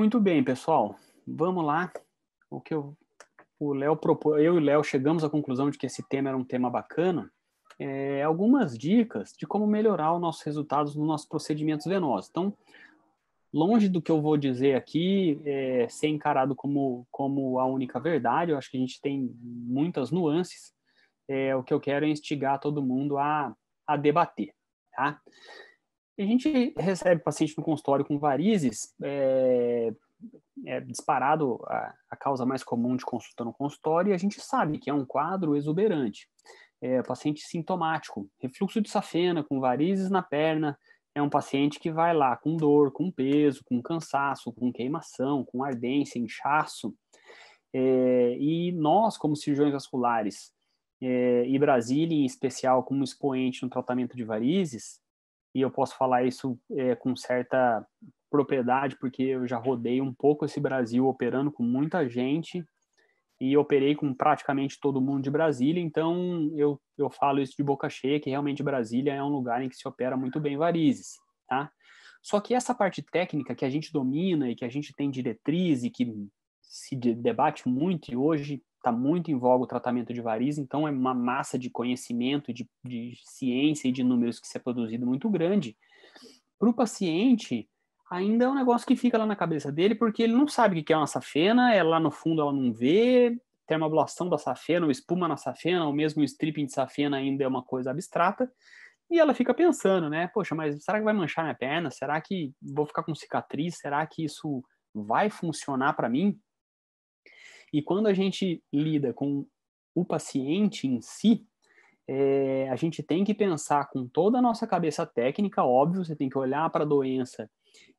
Muito bem, pessoal. Vamos lá. O que o Léo propôs, eu e o Léo chegamos à conclusão de que esse tema era um tema bacana. Algumas dicas de como melhorar os nossos resultados nos nossos procedimentos venosos. Então, longe do que eu vou dizer aqui ser encarado como a única verdade, eu acho que a gente tem muitas nuances. O que eu quero é instigar todo mundo a debater, tá? A gente recebe paciente no consultório com varizes, disparado a causa mais comum de consulta no consultório, e a gente sabe que é um quadro exuberante. Paciente sintomático, refluxo de safena, com varizes na perna, é um paciente que vai lá com dor, com peso, com cansaço, com queimação, com ardência, inchaço. E nós, como cirurgiões vasculares, e Brasília em especial como expoente no tratamento de varizes, e eu posso falar isso com certa propriedade, porque eu já rodei um pouco esse Brasil operando com muita gente e operei com praticamente todo mundo de Brasília, então eu falo isso de boca cheia, que realmente Brasília é um lugar em que se opera muito bem varizes, tá? Só que essa parte técnica que a gente domina e que a gente tem diretriz e que se debate muito, e hoje está muito em voga o tratamento de varizes, então é uma massa de conhecimento, de ciência e de números que se é produzido muito grande. Para o paciente, ainda é um negócio que fica lá na cabeça dele, porque ele não sabe o que é uma safena, lá no fundo ela não vê, termoablação da safena, ou espuma na safena, ou mesmo o stripping de safena ainda é uma coisa abstrata, e ela fica pensando, né, poxa, mas será que vai manchar minha perna? Será que vou ficar com cicatriz? Será que isso vai funcionar para mim? E quando a gente lida com o paciente em si, a gente tem que pensar com toda a nossa cabeça técnica, óbvio, você tem que olhar para a doença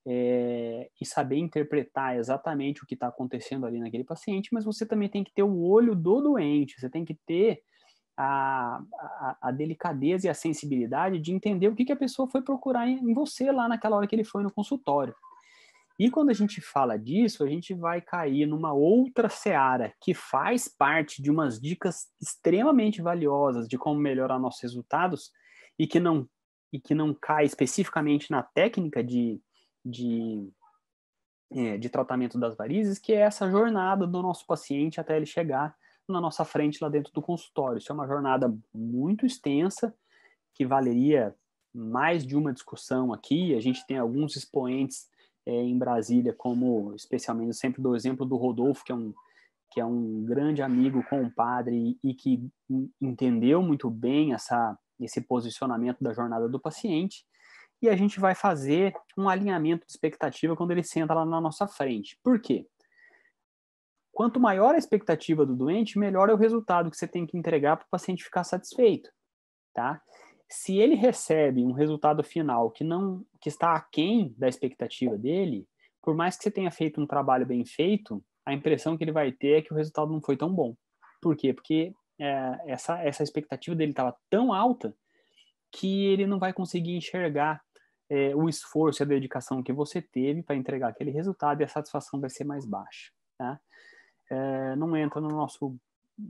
e saber interpretar exatamente o que está acontecendo ali naquele paciente, mas você também tem que ter o olho do doente, você tem que ter a delicadeza e a sensibilidade de entender o que a pessoa foi procurar em você lá naquela hora que ele foi no consultório. E quando a gente fala disso, a gente vai cair numa outra seara que faz parte de umas dicas extremamente valiosas de como melhorar nossos resultados e que não cai especificamente na técnica de tratamento das varizes, que é essa jornada do nosso paciente até ele chegar na nossa frente lá dentro do consultório. Isso é uma jornada muito extensa, que valeria mais de uma discussão aqui. A gente tem alguns expoentes em Brasília, como especialmente, eu sempre dou o exemplo do Rodolfo, que é um grande amigo, compadre, e que entendeu muito bem esse posicionamento da jornada do paciente, e a gente vai fazer um alinhamento de expectativa quando ele senta lá na nossa frente. Por quê? Quanto maior a expectativa do doente, melhor é o resultado que você tem que entregar para o paciente ficar satisfeito, tá? Se ele recebe um resultado final que está aquém da expectativa dele, por mais que você tenha feito um trabalho bem feito, a impressão que ele vai ter é que o resultado não foi tão bom. Por quê? Porque essa expectativa dele estava tão alta que ele não vai conseguir enxergar o esforço e a dedicação que você teve para entregar aquele resultado, e a satisfação vai ser mais baixa, tá? Não entra no nosso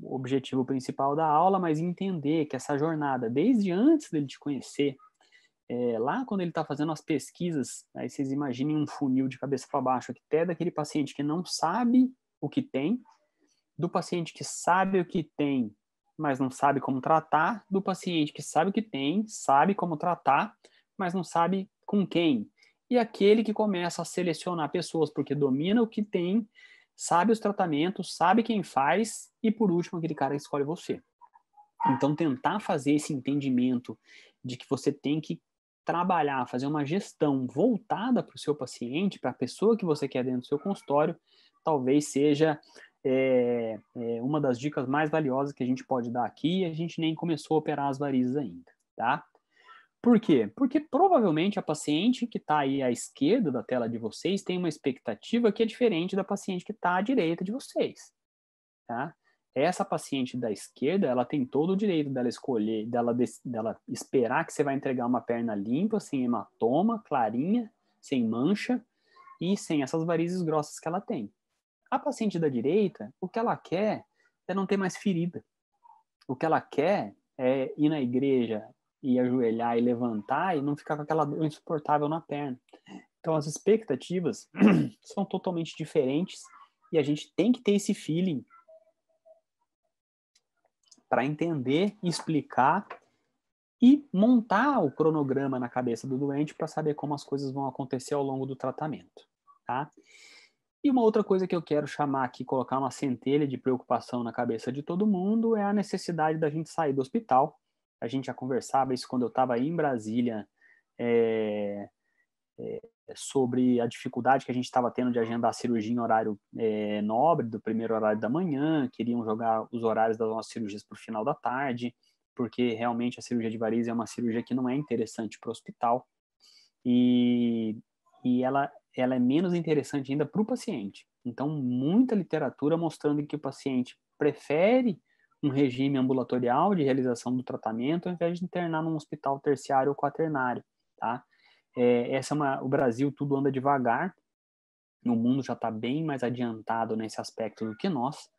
objetivo principal da aula, mas entender que essa jornada, desde antes dele te conhecer, lá quando ele está fazendo as pesquisas, aí vocês imaginem um funil de cabeça para baixo, até daquele paciente que não sabe o que tem, do paciente que sabe o que tem, mas não sabe como tratar, do paciente que sabe o que tem, sabe como tratar, mas não sabe com quem. E aquele que começa a selecionar pessoas porque domina o que tem, sabe os tratamentos, sabe quem faz, e por último, aquele cara que escolhe você. Então, tentar fazer esse entendimento de que você tem que trabalhar, fazer uma gestão voltada para o seu paciente, para a pessoa que você quer dentro do seu consultório, talvez seja uma das dicas mais valiosas que a gente pode dar aqui. A gente nem começou a operar as varizes ainda, tá? Por quê? Porque provavelmente a paciente que está aí à esquerda da tela de vocês tem uma expectativa que é diferente da paciente que está à direita de vocês, tá? Essa paciente da esquerda, ela tem todo o direito dela escolher, dela esperar que você vai entregar uma perna limpa, sem hematoma, clarinha, sem mancha e sem essas varizes grossas que ela tem. A paciente da direita, o que ela quer é não ter mais ferida. O que ela quer é ir na igreja e ajoelhar e levantar e não ficar com aquela dor insuportável na perna. Então, as expectativas são totalmente diferentes e a gente tem que ter esse feeling para entender, explicar e montar o cronograma na cabeça do doente para saber como as coisas vão acontecer ao longo do tratamento, tá? E uma outra coisa que eu quero chamar aqui, colocar uma centelha de preocupação na cabeça de todo mundo, é a necessidade da gente sair do hospital. A gente já conversava isso quando eu estava aí em Brasília, sobre a dificuldade que a gente estava tendo de agendar a cirurgia em horário nobre, do primeiro horário da manhã, queriam jogar os horários das nossas cirurgias para o final da tarde, porque realmente a cirurgia de varizes é uma cirurgia que não é interessante para o hospital, e ela é menos interessante ainda para o paciente. Então, muita literatura mostrando que o paciente prefere um regime ambulatorial de realização do tratamento ao invés de internar num hospital terciário ou quaternário, tá? O Brasil tudo anda devagar, o mundo já está bem mais adiantado nesse aspecto do que nós,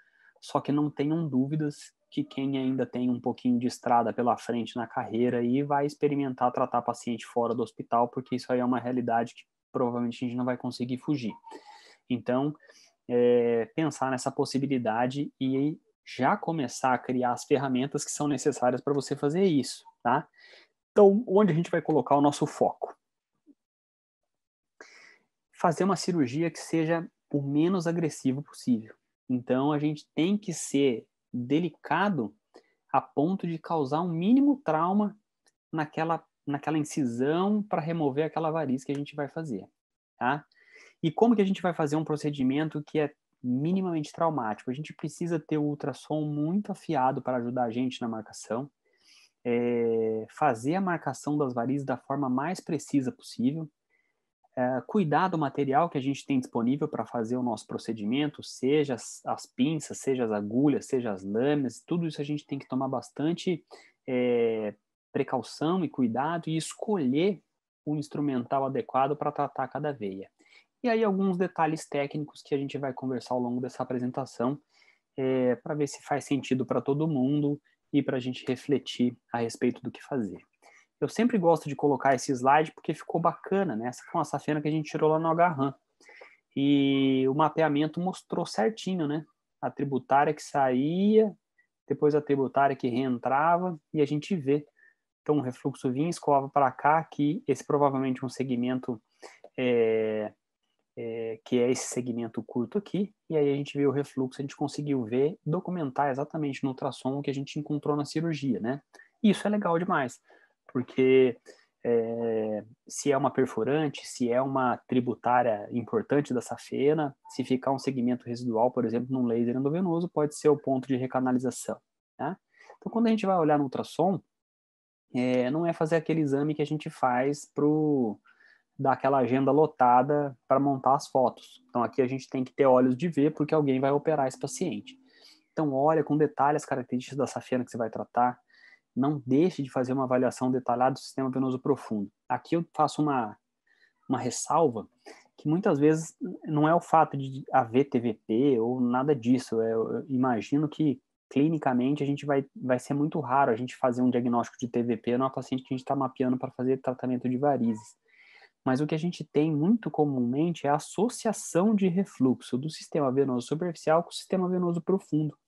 só que não tenham dúvidas que quem ainda tem um pouquinho de estrada pela frente na carreira aí vai experimentar tratar paciente fora do hospital, porque isso aí é uma realidade que provavelmente a gente não vai conseguir fugir. Então, pensar nessa possibilidade e já começar a criar as ferramentas que são necessárias para você fazer isso, tá? Então, onde a gente vai colocar o nosso foco? Fazer uma cirurgia que seja o menos agressivo possível. Então, a gente tem que ser delicado a ponto de causar um mínimo trauma naquela incisão para remover aquela variz que a gente vai fazer, tá? E como que a gente vai fazer um procedimento que é minimamente traumático? A gente precisa ter o ultrassom muito afiado para ajudar a gente na marcação, fazer a marcação das varizes da forma mais precisa possível, cuidar do material que a gente tem disponível para fazer o nosso procedimento, seja as pinças, seja as agulhas, seja as lâminas, tudo isso a gente tem que tomar bastante precaução e cuidado e escolher o instrumental adequado para tratar cada veia. E aí alguns detalhes técnicos que a gente vai conversar ao longo dessa apresentação, para ver se faz sentido para todo mundo e para a gente refletir a respeito do que fazer. Eu sempre gosto de colocar esse slide porque ficou bacana, né? Essa foi uma safena que a gente tirou lá no Agarran. E o mapeamento mostrou certinho, né? A tributária que saía, depois a tributária que reentrava, e a gente vê. Então, o refluxo vinha, escoava para cá, que esse provavelmente é um segmento, que é esse segmento curto aqui, e aí a gente vê o refluxo, a gente conseguiu ver, documentar exatamente no ultrassom o que a gente encontrou na cirurgia, né? E isso é legal demais, porque se é uma perfurante, se é uma tributária importante da safena, se ficar um segmento residual, por exemplo, num laser endovenoso, pode ser o ponto de recanalização, né? Então, quando a gente vai olhar no ultrassom, não é fazer aquele exame que a gente faz dar aquela agenda lotada para montar as fotos. Então, aqui a gente tem que ter olhos de ver, porque alguém vai operar esse paciente. Então, olha com detalhe as características da safena que você vai tratar, não deixe de fazer uma avaliação detalhada do sistema venoso profundo. Aqui eu faço uma ressalva, que muitas vezes não é o fato de haver TVP ou nada disso, eu imagino que clinicamente a gente vai ser muito raro a gente fazer um diagnóstico de TVP numa paciente que a gente está mapeando para fazer tratamento de varizes. Mas o que a gente tem muito comumente é a associação de refluxo do sistema venoso superficial com o sistema venoso profundo.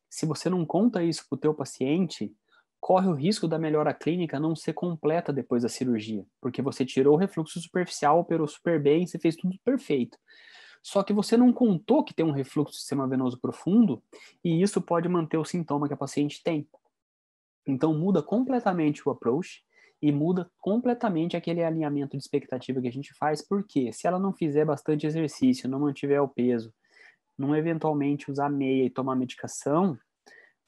Se você não conta isso para o teu paciente, corre o risco da melhora clínica não ser completa depois da cirurgia, porque você tirou o refluxo superficial, operou super bem, você fez tudo perfeito. Só que você não contou que tem um refluxo do sistema venoso profundo, e isso pode manter o sintoma que a paciente tem. Então muda completamente o approach e muda completamente aquele alinhamento de expectativa que a gente faz, porque se ela não fizer bastante exercício, não mantiver o peso, não eventualmente usar meia e tomar medicação,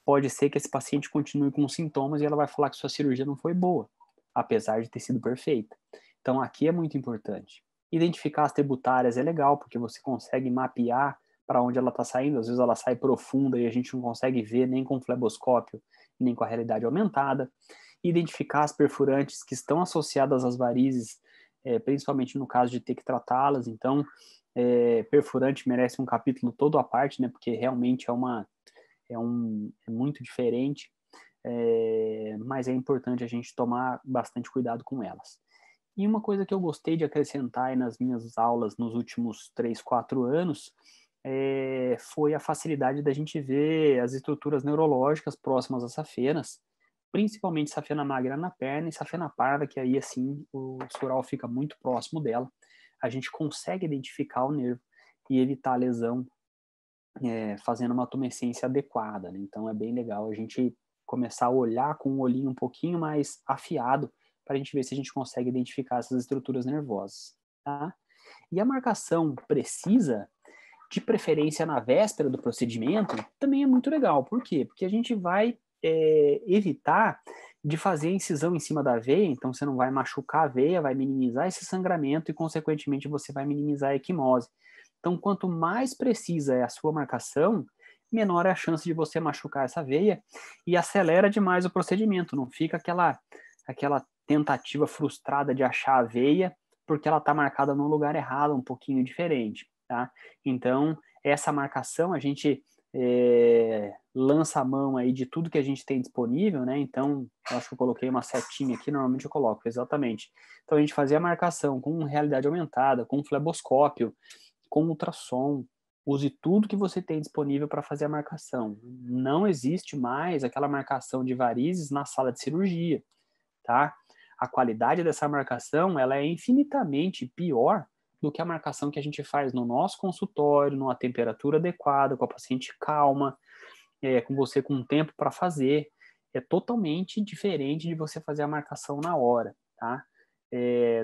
pode ser que esse paciente continue com sintomas e ela vai falar que sua cirurgia não foi boa, apesar de ter sido perfeita. Então, aqui é muito importante. Identificar as tributárias é legal, porque você consegue mapear para onde ela está saindo. Às vezes ela sai profunda e a gente não consegue ver nem com fleboscópio, nem com a realidade aumentada. Identificar as perfurantes que estão associadas às varizes, principalmente no caso de ter que tratá-las. Então, perfurante merece um capítulo todo à parte, né? Porque realmente é muito diferente, mas é importante a gente tomar bastante cuidado com elas. E uma coisa que eu gostei de acrescentar aí nas minhas aulas nos últimos 3, 4 anos foi a facilidade da gente ver as estruturas neurológicas próximas às safenas, principalmente safena magra na perna e safena parva, que aí, assim, o sural fica muito próximo dela. A gente consegue identificar o nervo e evitar a lesão fazendo uma tumescência adequada, né? Então, é bem legal a gente começar a olhar com um olhinho um pouquinho mais afiado para a gente ver se a gente consegue identificar essas estruturas nervosas, tá? E a marcação precisa, de preferência na véspera do procedimento, também é muito legal. Por quê? Porque a gente vai evitar de fazer a incisão em cima da veia, então você não vai machucar a veia, vai minimizar esse sangramento e, consequentemente, você vai minimizar a equimose. Então, quanto mais precisa é a sua marcação, menor é a chance de você machucar essa veia e acelera demais o procedimento. Não fica aquela tentativa frustrada de achar a veia porque ela está marcada no lugar errado, um pouquinho diferente, tá? Então, essa marcação, a gente lança a mão aí de tudo que a gente tem disponível, né? Então, eu acho que eu coloquei uma setinha aqui, normalmente eu coloco, exatamente. Então, a gente fazia a marcação com realidade aumentada, com fleboscópio, com ultrassom, use tudo que você tem disponível para fazer a marcação. Não existe mais aquela marcação de varizes na sala de cirurgia, tá? A qualidade dessa marcação, ela é infinitamente pior do que a marcação que a gente faz no nosso consultório, numa temperatura adequada, com a paciente calma, com você com tempo para fazer. É totalmente diferente de você fazer a marcação na hora, tá?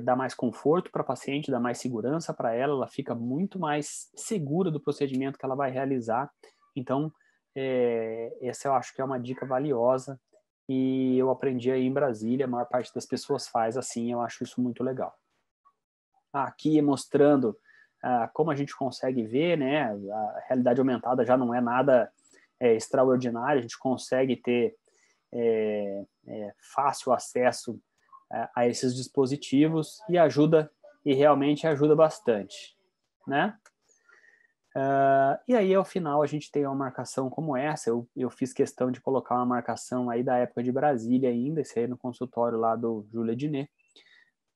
Dá mais conforto para a paciente, dá mais segurança para ela, ela fica muito mais segura do procedimento que ela vai realizar. Então, essa eu acho que é uma dica valiosa e eu aprendi aí em Brasília, a maior parte das pessoas faz assim, eu acho isso muito legal. Aqui mostrando como a gente consegue ver, né, a realidade aumentada já não é nada extraordinário, a gente consegue ter fácil acesso a esses dispositivos e realmente ajuda bastante, né? E aí, ao final, a gente tem uma marcação como essa. Eu fiz questão de colocar uma marcação aí da época de Brasília ainda, esse aí no consultório lá do Júlia Diné.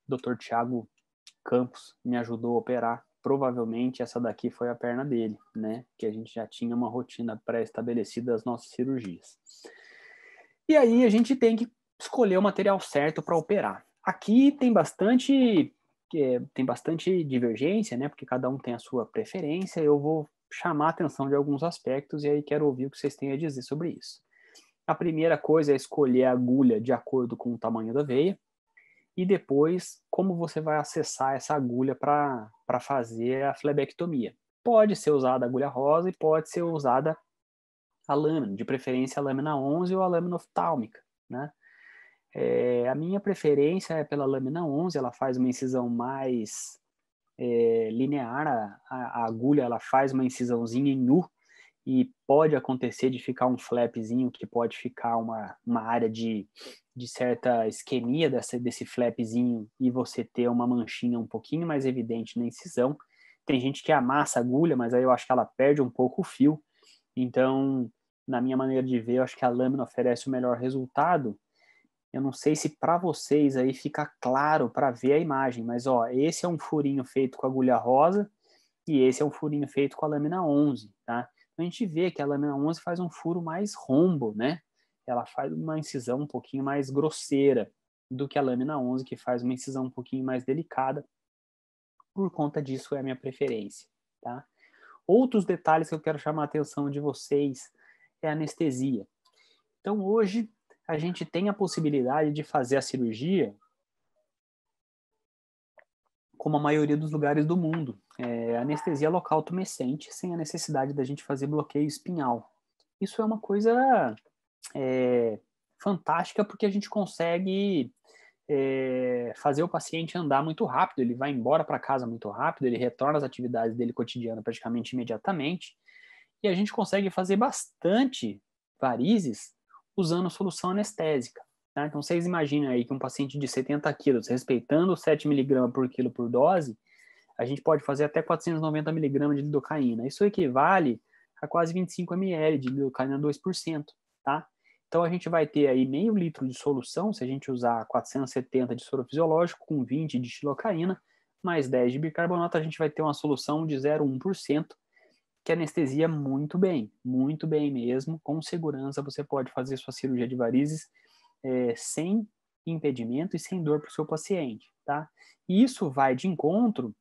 Dr. Thiago Campos me ajudou a operar. Provavelmente essa daqui foi a perna dele, né? Que a gente já tinha uma rotina pré-estabelecida das nossas cirurgias. E aí a gente tem que escolher o material certo para operar. Aqui tem bastante divergência, né? Porque cada um tem a sua preferência. Eu vou chamar a atenção de alguns aspectos e aí quero ouvir o que vocês têm a dizer sobre isso. A primeira coisa é escolher a agulha de acordo com o tamanho da veia e depois como você vai acessar essa agulha para fazer a flebectomia. Pode ser usada a agulha rosa e pode ser usada a lâmina, de preferência a lâmina 11 ou a lâmina oftálmica, né? A minha preferência é pela lâmina 11, ela faz uma incisão mais linear, a agulha ela faz uma incisãozinha em U e pode acontecer de ficar um flapzinho que pode ficar uma área de certa isquemia desse flapzinho e você ter uma manchinha um pouquinho mais evidente na incisão. Tem gente que amassa a agulha, mas aí eu acho que ela perde um pouco o fio. Então, na minha maneira de ver, eu acho que a lâmina oferece o melhor resultado. Eu não sei se para vocês aí fica claro para ver a imagem, mas ó, esse é um furinho feito com agulha rosa e esse é um furinho feito com a lâmina 11, tá? A gente vê que a lâmina 11 faz um furo mais rombo, né? Ela faz uma incisão um pouquinho mais grosseira do que a lâmina 11, que faz uma incisão um pouquinho mais delicada. Por conta disso é a minha preferência, tá? Outros detalhes que eu quero chamar a atenção de vocês é a anestesia. Então, hoje, a gente tem a possibilidade de fazer a cirurgia como a maioria dos lugares do mundo. Anestesia local tumescente, sem a necessidade da gente fazer bloqueio espinhal. Isso é uma coisa fantástica porque a gente consegue fazer o paciente andar muito rápido, ele vai embora para casa muito rápido, ele retorna às atividades dele cotidiana praticamente imediatamente, e a gente consegue fazer bastante varizes usando solução anestésica. Tá? Então, vocês imaginem aí que um paciente de 70 quilos, respeitando 7 miligramas por quilo por dose, a gente pode fazer até 490 miligramas de lidocaína. Isso equivale a quase 25 ml de lidocaína 2%. Tá? Então, a gente vai ter aí meio litro de solução, se a gente usar 470 de soro fisiológico, com 20 de xilocaína, mais 10 de bicarbonato, a gente vai ter uma solução de 0,1%, que anestesia muito bem mesmo, com segurança você pode fazer sua cirurgia de varizes sem impedimento e sem dor para o seu paciente, tá? E isso vai de encontro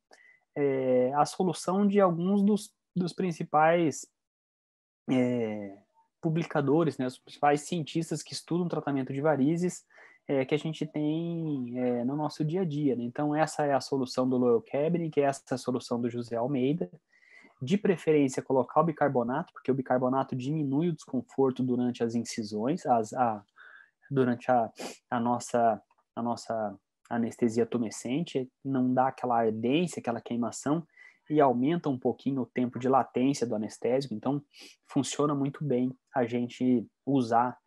à solução de alguns dos principais publicadores, né, os principais cientistas que estudam tratamento de varizes que a gente tem no nosso dia a dia, né? Então, essa é a solução do Lowell Cabrini, que é essa solução do José Almeida. De preferência, colocar o bicarbonato, porque o bicarbonato diminui o desconforto durante as incisões, durante a nossa anestesia tumescente, não dá aquela ardência, aquela queimação, e aumenta um pouquinho o tempo de latência do anestésico. Então, funciona muito bem a gente usar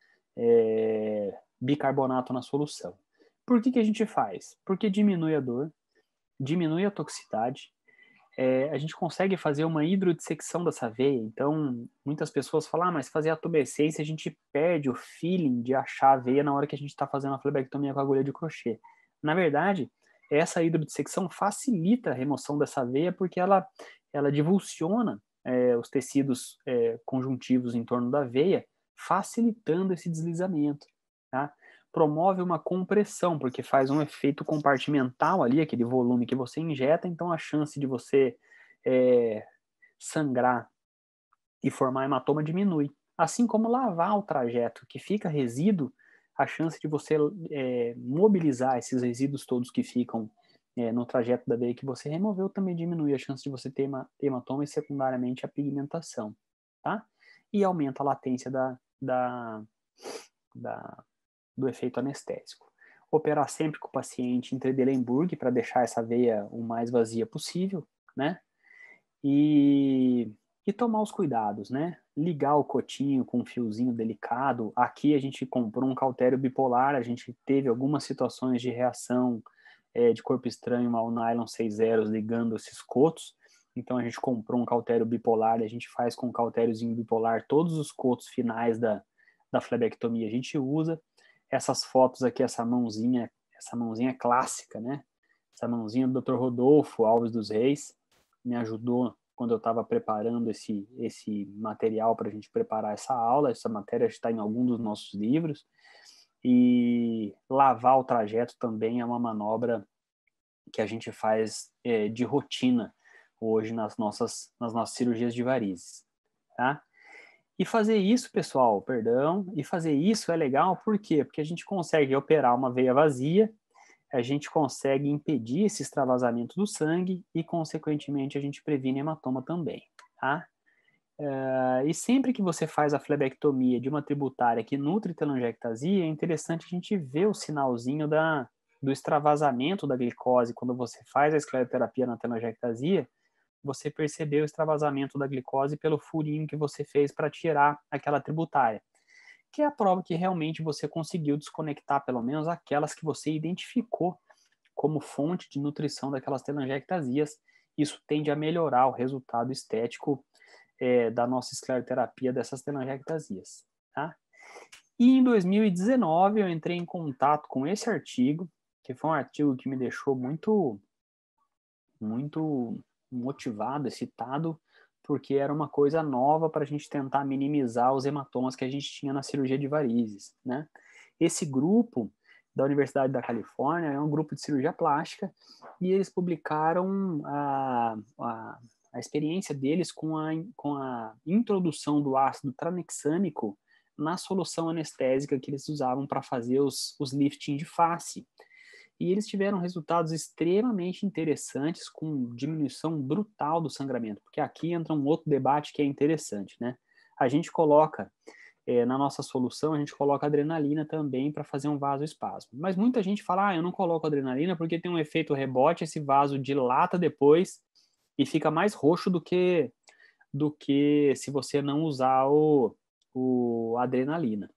bicarbonato na solução. Por que a gente faz? Porque diminui a dor, diminui a toxicidade, a gente consegue fazer uma hidrodissecção dessa veia. Então, muitas pessoas falam, mas fazer a tumescência a gente perde o feeling de achar a veia na hora que a gente está fazendo a flebectomia com a agulha de crochê. Na verdade, essa hidrodissecção facilita a remoção dessa veia porque ela divulsiona os tecidos conjuntivos em torno da veia, facilitando esse deslizamento, tá? Promove uma compressão, porque faz um efeito compartimental ali, aquele volume que você injeta, então a chance de você sangrar e formar hematoma diminui. Assim como lavar o trajeto que fica resíduo, a chance de você mobilizar esses resíduos todos que ficam no trajeto da veia que você removeu também diminui a chance de você ter hematoma e secundariamente a pigmentação, tá? E aumenta a latência do efeito anestésico. Operar sempre com o paciente em Trendelenburg para deixar essa veia o mais vazia possível, né? E tomar os cuidados, né? Ligar o cotinho com um fiozinho delicado. Aqui a gente comprou um cautério bipolar, a gente teve algumas situações de reação de corpo estranho ao nylon 6 zeros ligando esses cotos. Então a gente comprou um cautério bipolar, a gente faz com um cautériozinho bipolar todos os cotos finais da flebectomia a gente usa. Essas fotos aqui, essa mãozinha clássica, né? Essa mãozinha do Dr. Rodolfo Alves dos Reis me ajudou quando eu estava preparando esse material para a gente preparar essa aula. Essa matéria está em algum dos nossos livros. E lavar o trajeto também é uma manobra que a gente faz de rotina hoje nas nossas cirurgias de varizes, tá? E fazer isso, pessoal, e fazer isso é legal, por quê? Porque a gente consegue operar uma veia vazia, a gente consegue impedir esse extravasamento do sangue e, consequentemente, a gente previne hematoma também, tá? E sempre que você faz a flebectomia de uma tributária que nutre telangiectasia, é interessante a gente ver o sinalzinho do extravasamento da glicose quando você faz a escleroterapia na telangiectasia, você percebeu o extravasamento da glicose pelo furinho que você fez para tirar aquela tributária, que é a prova que realmente você conseguiu desconectar pelo menos aquelas que você identificou como fonte de nutrição daquelas telangiectasias. Isso tende a melhorar o resultado estético da nossa escleroterapia dessas telangiectasias, tá? E em 2019 eu entrei em contato com esse artigo, que foi um artigo que me deixou muito motivado, excitado, porque era uma coisa nova para a gente tentar minimizar os hematomas que a gente tinha na cirurgia de varizes, né? Esse grupo da Universidade da Califórnia é um grupo de cirurgia plástica e eles publicaram a experiência deles com a introdução do ácido tranexâmico na solução anestésica que eles usavam para fazer os lifting de face. E eles tiveram resultados extremamente interessantes, com diminuição brutal do sangramento, porque aqui entra um outro debate que é interessante, né? A gente coloca, na nossa solução, a gente coloca adrenalina também para fazer um vasoespasmo. Mas muita gente fala, eu não coloco adrenalina porque tem um efeito rebote, esse vaso dilata depois e fica mais roxo do que se você não usar o adrenalina.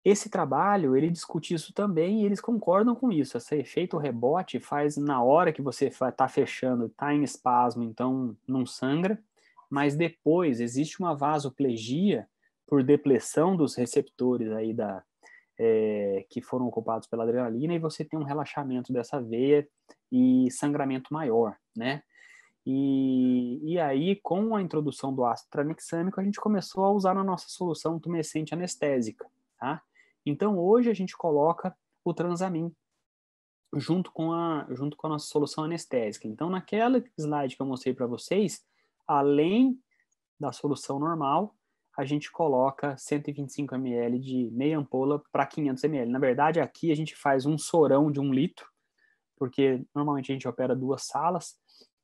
Esse trabalho, ele discute isso também e eles concordam com isso. Esse efeito rebote faz na hora que você está fechando, está em espasmo, então não sangra, mas depois existe uma vasoplegia por depressão dos receptores aí que foram ocupados pela adrenalina, e você tem um relaxamento dessa veia e sangramento maior, né? E aí, com a introdução do ácido tranexâmico, a gente começou a usar na nossa solução tumescente anestésica, tá? Então, hoje a gente coloca o Transamin junto com a nossa solução anestésica. Então, naquela slide que eu mostrei para vocês, além da solução normal, a gente coloca 125 ml de meia ampola para 500 ml. Na verdade, aqui a gente faz um sorão de 1 litro, porque normalmente a gente opera 2 salas,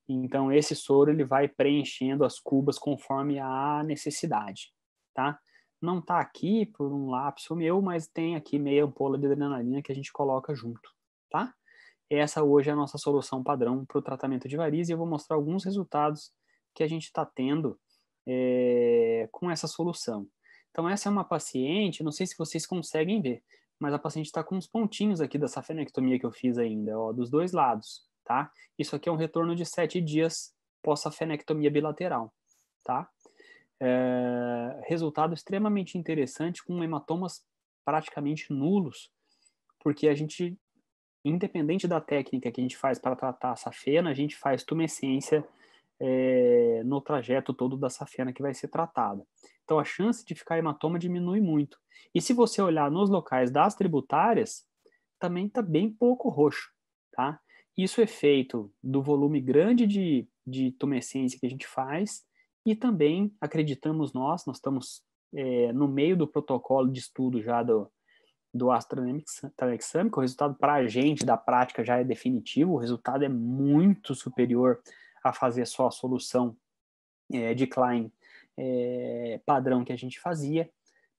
então esse soro ele vai preenchendo as cubas conforme a necessidade, tá? Não está aqui por um lapso meu, mas tem aqui meia ampola de adrenalina que a gente coloca junto, tá? Essa hoje é a nossa solução padrão para o tratamento de varizes, e eu vou mostrar alguns resultados que a gente está tendo com essa solução. Então, essa é uma paciente, não sei se vocês conseguem ver, mas a paciente está com uns pontinhos aqui da safenectomia que eu fiz ainda, ó, dos 2 lados, tá? Isso aqui é um retorno de 7 dias pós-safenectomia bilateral, tá? Resultado extremamente interessante, com hematomas praticamente nulos, porque a gente, independente da técnica que a gente faz para tratar a safena, a gente faz tumescência no trajeto todo da safena que vai ser tratada. Então, a chance de ficar hematoma diminui muito. E se você olhar nos locais das tributárias, também está bem pouco roxo, tá? Isso é feito do volume grande de tumescência que a gente faz, e também, acreditamos nós estamos no meio do protocolo de estudo já do ácido tranexâmico. O resultado para a gente da prática já é definitivo, o resultado é muito superior a fazer só a solução de Klein padrão que a gente fazia,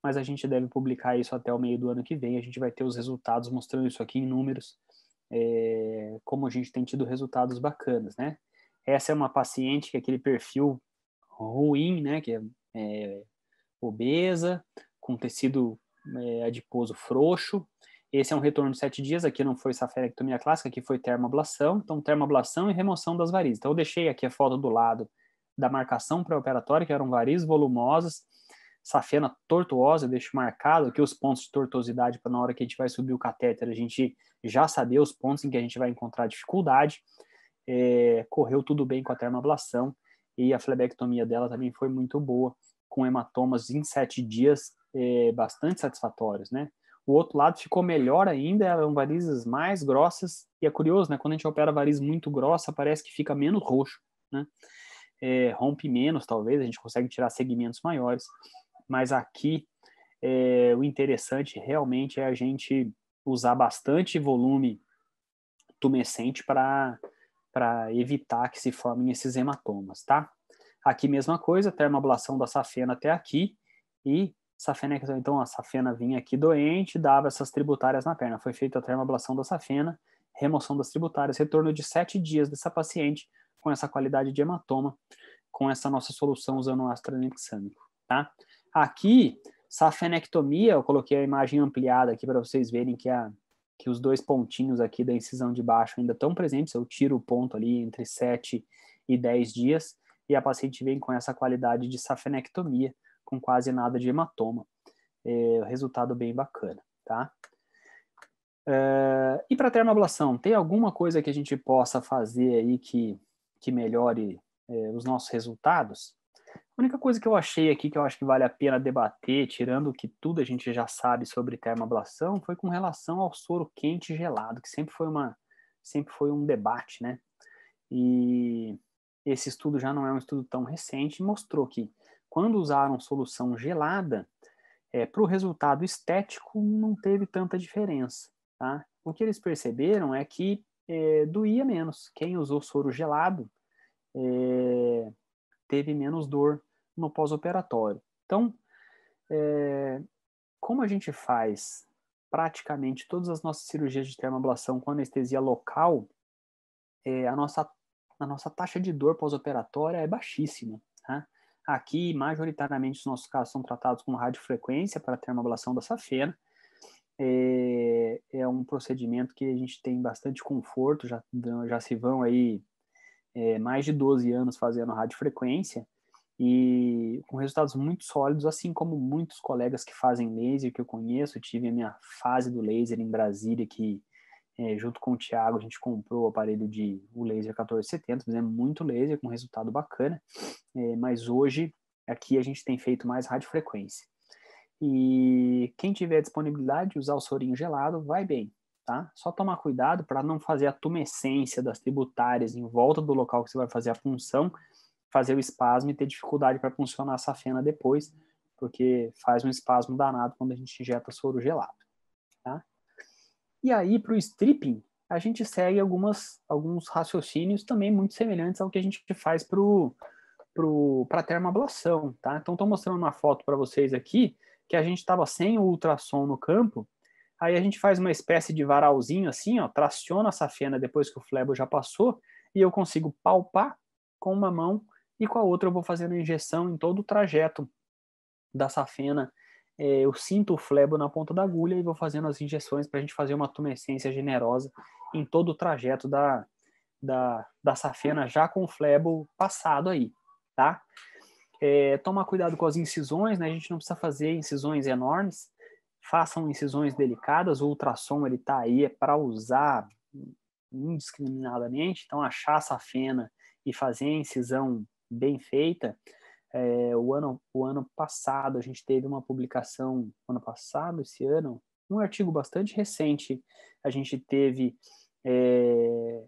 mas a gente deve publicar isso até o meio do ano que vem. A gente vai ter os resultados mostrando isso aqui em números, como a gente tem tido resultados bacanas, né? Essa é uma paciente que é aquele perfil ruim, né, que é obesa, com tecido adiposo frouxo. Esse é um retorno de 7 dias, aqui não foi safenectomia clássica, aqui foi termoablação. Então, termoablação e remoção das varizes. Então, eu deixei aqui a foto do lado da marcação pré-operatória, que eram varizes volumosas, safena tortuosa. Eu deixo marcado aqui os pontos de tortuosidade para na hora que a gente vai subir o catéter, a gente já saber os pontos em que a gente vai encontrar dificuldade. Correu tudo bem com a termoablação, e a flebectomia dela também foi muito boa, com hematomas em 7 dias bastante satisfatórios, né? O outro lado ficou melhor ainda, eram varizes mais grossas, e é curioso, né? Quando a gente opera variz muito grossa, parece que fica menos roxo, né? Rompe menos, talvez, a gente consegue tirar segmentos maiores, mas aqui o interessante realmente é a gente usar bastante volume tumescente para evitar que se formem esses hematomas, tá? Aqui mesma coisa, termoablação da safena até aqui, e safena, então a safena vinha aqui doente, dava essas tributárias na perna. Foi feita a termoablação da safena, remoção das tributárias, retorno de 7 dias dessa paciente com essa qualidade de hematoma, com essa nossa solução usando o ácido tranexâmico, tá? Aqui, safenectomia, eu coloquei a imagem ampliada aqui para vocês verem que os 2 pontinhos aqui da incisão de baixo ainda estão presentes. Eu tiro o ponto ali entre 7 e 10 dias, e a paciente vem com essa qualidade de safenectomia, com quase nada de hematoma. Resultado bem bacana, tá? E para termoablação, tem alguma coisa que a gente possa fazer aí que melhore os nossos resultados? A única coisa que eu achei aqui que eu acho que vale a pena debater, tirando que tudo a gente já sabe sobre termoablação, foi com relação ao soro quente e gelado, que sempre foi um debate, né? E esse estudo já não é um estudo tão recente, e mostrou que quando usaram solução gelada, para o resultado estético não teve tanta diferença, tá? O que eles perceberam é que doía menos. Quem usou soro gelado teve menos dor no pós-operatório. Então, como a gente faz praticamente todas as nossas cirurgias de termoablação com anestesia local, a nossa taxa de dor pós-operatória é baixíssima, tá? Aqui, majoritariamente, os nossos casos são tratados com radiofrequência para termoablação da safena. É um procedimento que a gente tem bastante conforto, já se vão aí mais de 12 anos fazendo radiofrequência, e com resultados muito sólidos, assim como muitos colegas que fazem laser que eu conheço. Eu tive a minha fase do laser em Brasília, que junto com o Thiago a gente comprou o aparelho o laser 1470, fizemos muito laser com resultado bacana, mas hoje aqui a gente tem feito mais radiofrequência. E quem tiver disponibilidade de usar o sorinho gelado, vai bem, tá? Só tomar cuidado para não fazer a tumescência das tributárias em volta do local que você vai fazer a punção, fazer o espasmo e ter dificuldade para funcionar a safena depois, porque faz um espasmo danado quando a gente injeta soro gelado, tá? E aí, para o stripping, a gente segue alguns raciocínios também muito semelhantes ao que a gente faz para a termoablação, tá? Então, estou mostrando uma foto para vocês aqui, que a gente estava sem o ultrassom no campo, aí a gente faz uma espécie de varalzinho assim, ó, traciona a safena depois que o flebo já passou, e eu consigo palpar com uma mão, e com a outra eu vou fazendo injeção em todo o trajeto da safena. Eu sinto o flebo na ponta da agulha e vou fazendo as injeções para a gente fazer uma tumescência generosa em todo o trajeto da safena, já com o flebo passado aí, tá? Tomar cuidado com as incisões, né? A gente não precisa fazer incisões enormes, façam incisões delicadas. O ultrassom ele tá aí para usar indiscriminadamente, então achar a safena e fazer a incisão bem feita. O ano passado a gente teve uma publicação, esse ano, um artigo bastante recente, a gente teve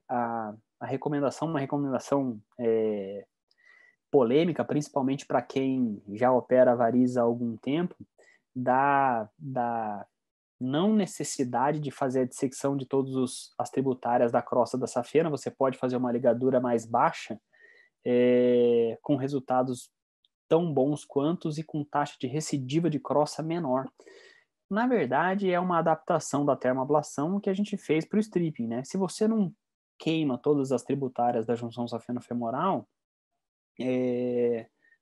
uma recomendação polêmica, principalmente para quem já opera variz há algum tempo, da não necessidade de fazer a dissecção de todas as tributárias da crosta da safena. Você pode fazer uma ligadura mais baixa, com resultados tão bons quantos e com taxa de recidiva de crosta menor. Na verdade, é uma adaptação da termoablação que a gente fez para o stripping, né? Se você não queima todas as tributárias da junção safeno-femoral,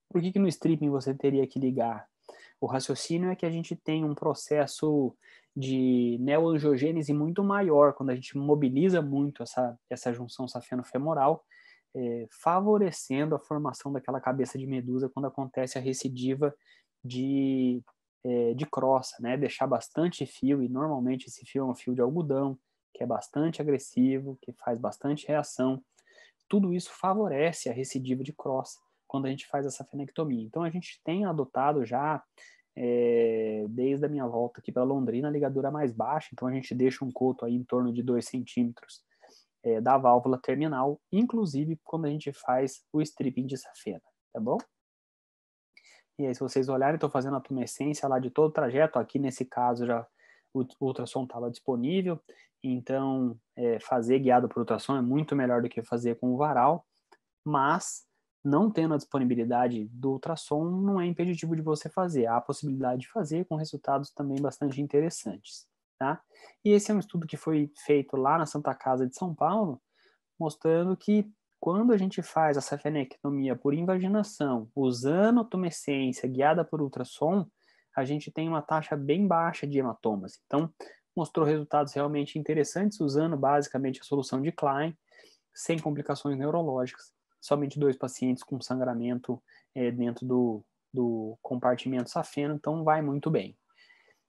por que no stripping você teria que ligar? O raciocínio é que a gente tem um processo de neoangiogênese muito maior quando a gente mobiliza muito essa junção safeno-femoral, favorecendo a formação daquela cabeça de medusa quando acontece a recidiva de crosta, né? Deixar bastante fio, e normalmente esse fio é um fio de algodão, que é bastante agressivo, que faz bastante reação. Tudo isso favorece a recidiva de crosta quando a gente faz essa fenectomia. Então a gente tem adotado já, desde a minha volta aqui para Londrina, a ligadura mais baixa, então a gente deixa um coto aí em torno de 2 centímetros da válvula terminal, inclusive quando a gente faz o stripping de safena, tá bom? E aí, se vocês olharem, estou fazendo a tumescência lá de todo o trajeto. Aqui nesse caso já o ultrassom estava disponível, então fazer guiado por ultrassom é muito melhor do que fazer com o varal, mas não tendo a disponibilidade do ultrassom não é impeditivo de você fazer. Há a possibilidade de fazer com resultados também bastante interessantes, tá? E esse é um estudo que foi feito lá na Santa Casa de São Paulo, mostrando que quando a gente faz a safenectomia por invaginação, usando a tumescência guiada por ultrassom, a gente tem uma taxa bem baixa de hematomas. Então, mostrou resultados realmente interessantes usando basicamente a solução de Klein, sem complicações neurológicas. Somente 2 pacientes com sangramento dentro do compartimento safeno, então vai muito bem.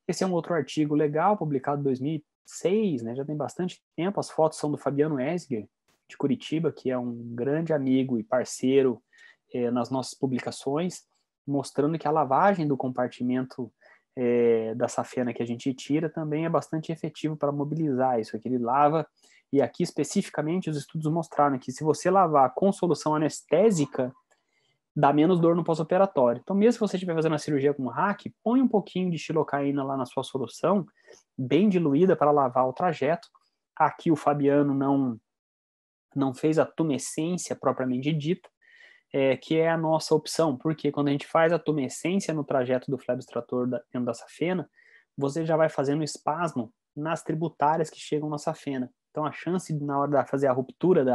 Esse é um outro artigo legal, publicado em 2006, né, já tem bastante tempo. As fotos são do Fabiano Esger, de Curitiba, que é um grande amigo e parceiro nas nossas publicações, mostrando que a lavagem do compartimento da safena que a gente tira também é bastante efetivo para mobilizar isso, que ele lava. E aqui especificamente os estudos mostraram que se você lavar com solução anestésica, dá menos dor no pós-operatório. Então, mesmo se você estiver fazendo a cirurgia com hack, põe um pouquinho de xilocaína lá na sua solução, bem diluída, para lavar o trajeto. Aqui o Fabiano não fez a tumescência propriamente dita, que é a nossa opção, porque quando a gente faz a tumescência no trajeto do flebo extrator dentro da safena, você já vai fazendo espasmo nas tributárias que chegam na safena. Então, a chance de, na hora de fazer a ruptura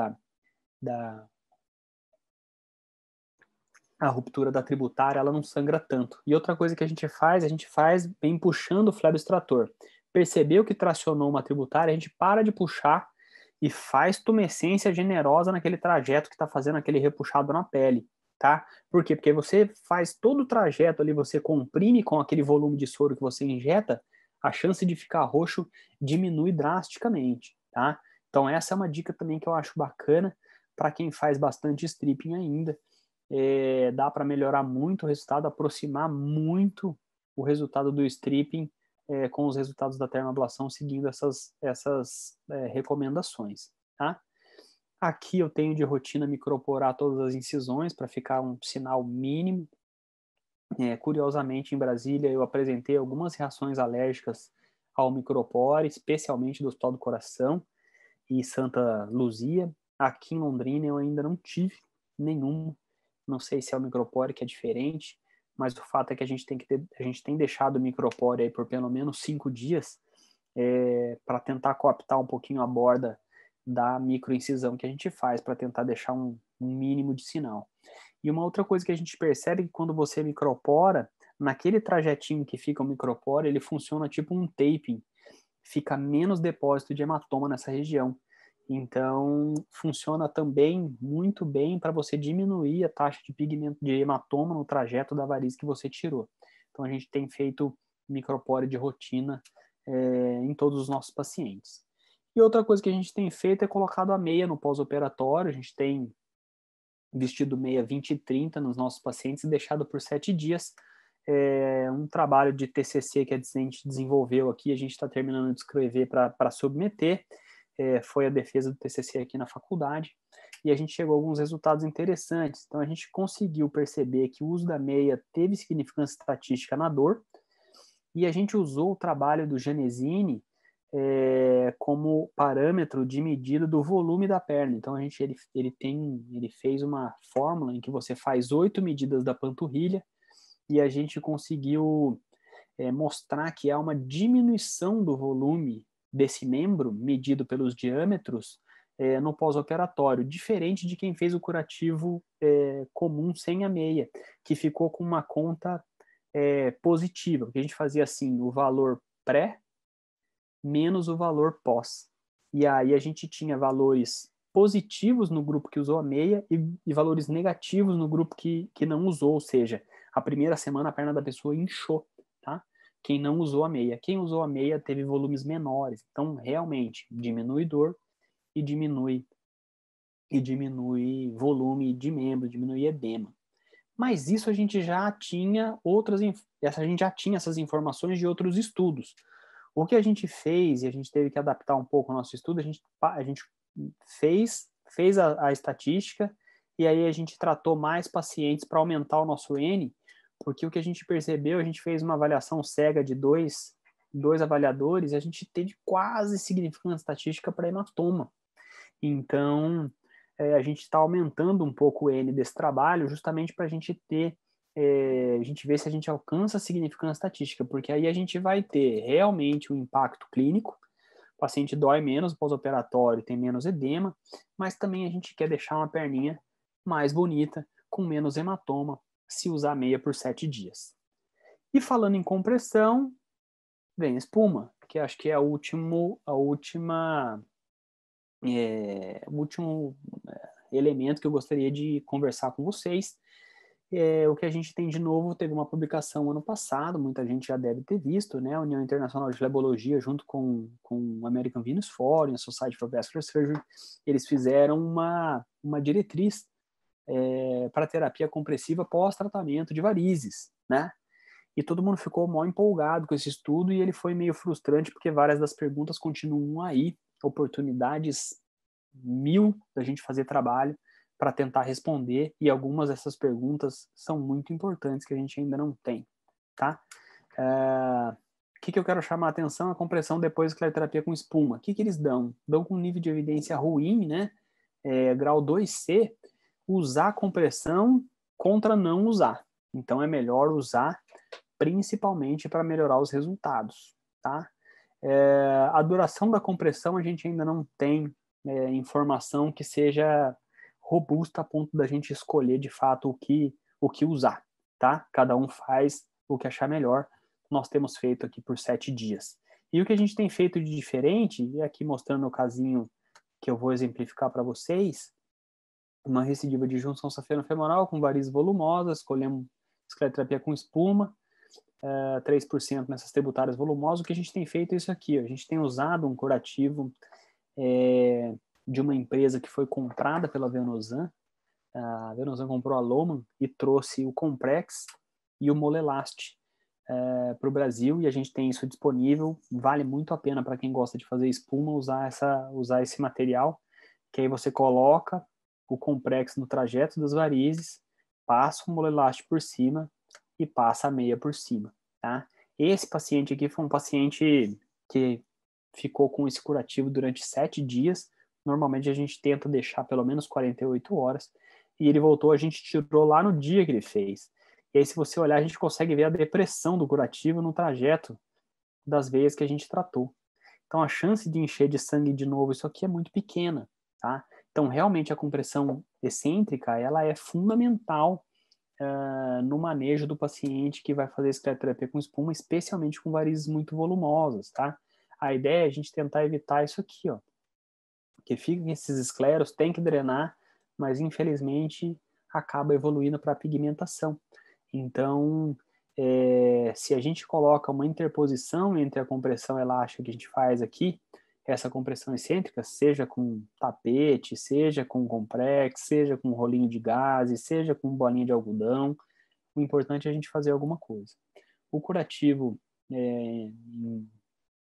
da tributária, ela não sangra tanto. E outra coisa que a gente faz bem puxando o flebo extrator. Percebeu que tracionou uma tributária, a gente para de puxar e faz tumescência generosa naquele trajeto que está fazendo aquele repuxado na pele. tá? Por quê? Porque você faz todo o trajeto ali, você comprime com aquele volume de soro que você injeta, a chance de ficar roxo diminui drasticamente, tá? Então essa é uma dica também que eu acho bacana para quem faz bastante stripping ainda. Dá para melhorar muito o resultado, aproximar muito o resultado do stripping com os resultados da termoablação, seguindo essas recomendações, tá? Aqui eu tenho de rotina microporar todas as incisões para ficar um sinal mínimo. Curiosamente, em Brasília, eu apresentei algumas reações alérgicas ao micropore, especialmente do Hospital do Coração e Santa Luzia. Aqui em Londrina eu ainda não tive nenhum. Não sei se é o micropore que é diferente, mas o fato é que a gente tem deixado o micropore aí por pelo menos 5 dias para tentar coaptar um pouquinho a borda da microincisão que a gente faz para tentar deixar um mínimo de sinal. E uma outra coisa que a gente percebe é que quando você micropora, naquele trajetinho que fica o micropore, ele funciona tipo um taping, fica menos depósito de hematoma nessa região. Então, funciona também muito bem para você diminuir a taxa de pigmento de hematoma no trajeto da varize que você tirou. Então, a gente tem feito micropore de rotina em todos os nossos pacientes. E outra coisa que a gente tem feito é colocado a meia no pós-operatório. A gente tem vestido meia 20 e 30 nos nossos pacientes e deixado por 7 dias. Um trabalho de TCC que a gente desenvolveu aqui, a gente está terminando de escrever para submeter. Foi a defesa do TCC aqui na faculdade. E a gente chegou a alguns resultados interessantes. Então, a gente conseguiu perceber que o uso da meia teve significância estatística na dor. E a gente usou o trabalho do Janesini como parâmetro de medida do volume da perna. Então ele fez uma fórmula em que você faz 8 medidas da panturrilha e a gente conseguiu mostrar que há uma diminuição do volume desse membro medido pelos diâmetros no pós-operatório, diferente de quem fez o curativo comum sem a meia, que ficou com uma conta positiva, porque a gente fazia assim, o valor pré menos o valor pós. E aí a gente tinha valores positivos no grupo que usou a meia e valores negativos no grupo que não usou, ou seja, a primeira semana a perna da pessoa inchou, tá? Quem não usou a meia. Quem usou a meia teve volumes menores. Então, realmente, diminui dor e diminui volume de membro, diminui edema. Mas isso a gente já tinha essas informações de outros estudos. O que a gente fez, e a gente teve que adaptar um pouco o nosso estudo, a gente fez a estatística e aí a gente tratou mais pacientes para aumentar o nosso N, porque o que a gente percebeu, a gente fez uma avaliação cega de dois avaliadores e a gente teve quase significância estatística para hematoma. Então, a gente está aumentando um pouco o N desse trabalho justamente para a gente ver se a gente alcança a significância estatística, porque aí a gente vai ter realmente um impacto clínico, o paciente dói menos pós-operatório, tem menos edema, mas também a gente quer deixar uma perninha mais bonita, com menos hematoma, se usar meia por 7 dias. E falando em compressão, vem espuma, que acho que é o último elemento que eu gostaria de conversar com vocês. O que a gente tem de novo, teve uma publicação ano passado, muita gente já deve ter visto, né? A União Internacional de Flebologia, junto com o American Venous Forum, a Society for Vascular Surgery, eles fizeram uma diretriz para terapia compressiva pós-tratamento de varizes, né? E todo mundo ficou mal empolgado com esse estudo e ele foi meio frustrante porque várias das perguntas continuam aí, oportunidades mil da gente fazer trabalho para tentar responder e algumas dessas perguntas são muito importantes que a gente ainda não tem, tá? O que eu quero chamar a atenção? A compressão depois da escleroterapia com espuma. O que eles dão? Dão com nível de evidência ruim, né? Grau 2C, usar compressão contra não usar. Então é melhor usar principalmente para melhorar os resultados, tá? A duração da compressão a gente ainda não tem informação que seja robusta a ponto da gente escolher de fato o que usar, tá? Cada um faz o que achar melhor. Nós temos feito aqui por 7 dias. E o que a gente tem feito de diferente, e aqui mostrando o casinho que eu vou exemplificar para vocês, uma recidiva de junção safeno-femoral com varizes volumosas, escolhemos escleroterapia com espuma, 3% nessas tributárias volumosas. O que a gente tem feito é isso aqui, ó. A gente tem usado um curativo de uma empresa que foi comprada pela Venosan. A Venosan comprou a Lohmann e trouxe o Comprex e o Molelast para o Brasil, e a gente tem isso disponível. Vale muito a pena para quem gosta de fazer espuma usar esse material, que aí você coloca o Comprex no trajeto das varizes, passa o Molelast por cima e passa a meia por cima, tá? Esse paciente aqui foi um paciente que ficou com esse curativo durante 7 dias. Normalmente a gente tenta deixar pelo menos 48 horas, e ele voltou, a gente tirou lá no dia que ele fez. E aí, se você olhar, a gente consegue ver a depressão do curativo no trajeto das veias que a gente tratou. Então, a chance de encher de sangue de novo isso aqui é muito pequena, tá? Então, realmente, a compressão excêntrica, ela é fundamental no manejo do paciente que vai fazer escleroterapia com espuma, especialmente com varizes muito volumosas, tá? A ideia é a gente tentar evitar isso aqui, ó. Que fica esses escleros, tem que drenar, mas, infelizmente, acaba evoluindo para a pigmentação. Então, se a gente coloca uma interposição entre a compressão elástica que a gente faz aqui, essa compressão excêntrica, seja com tapete, seja com comprex, seja com rolinho de gases, seja com bolinha de algodão, o importante é a gente fazer alguma coisa. O curativo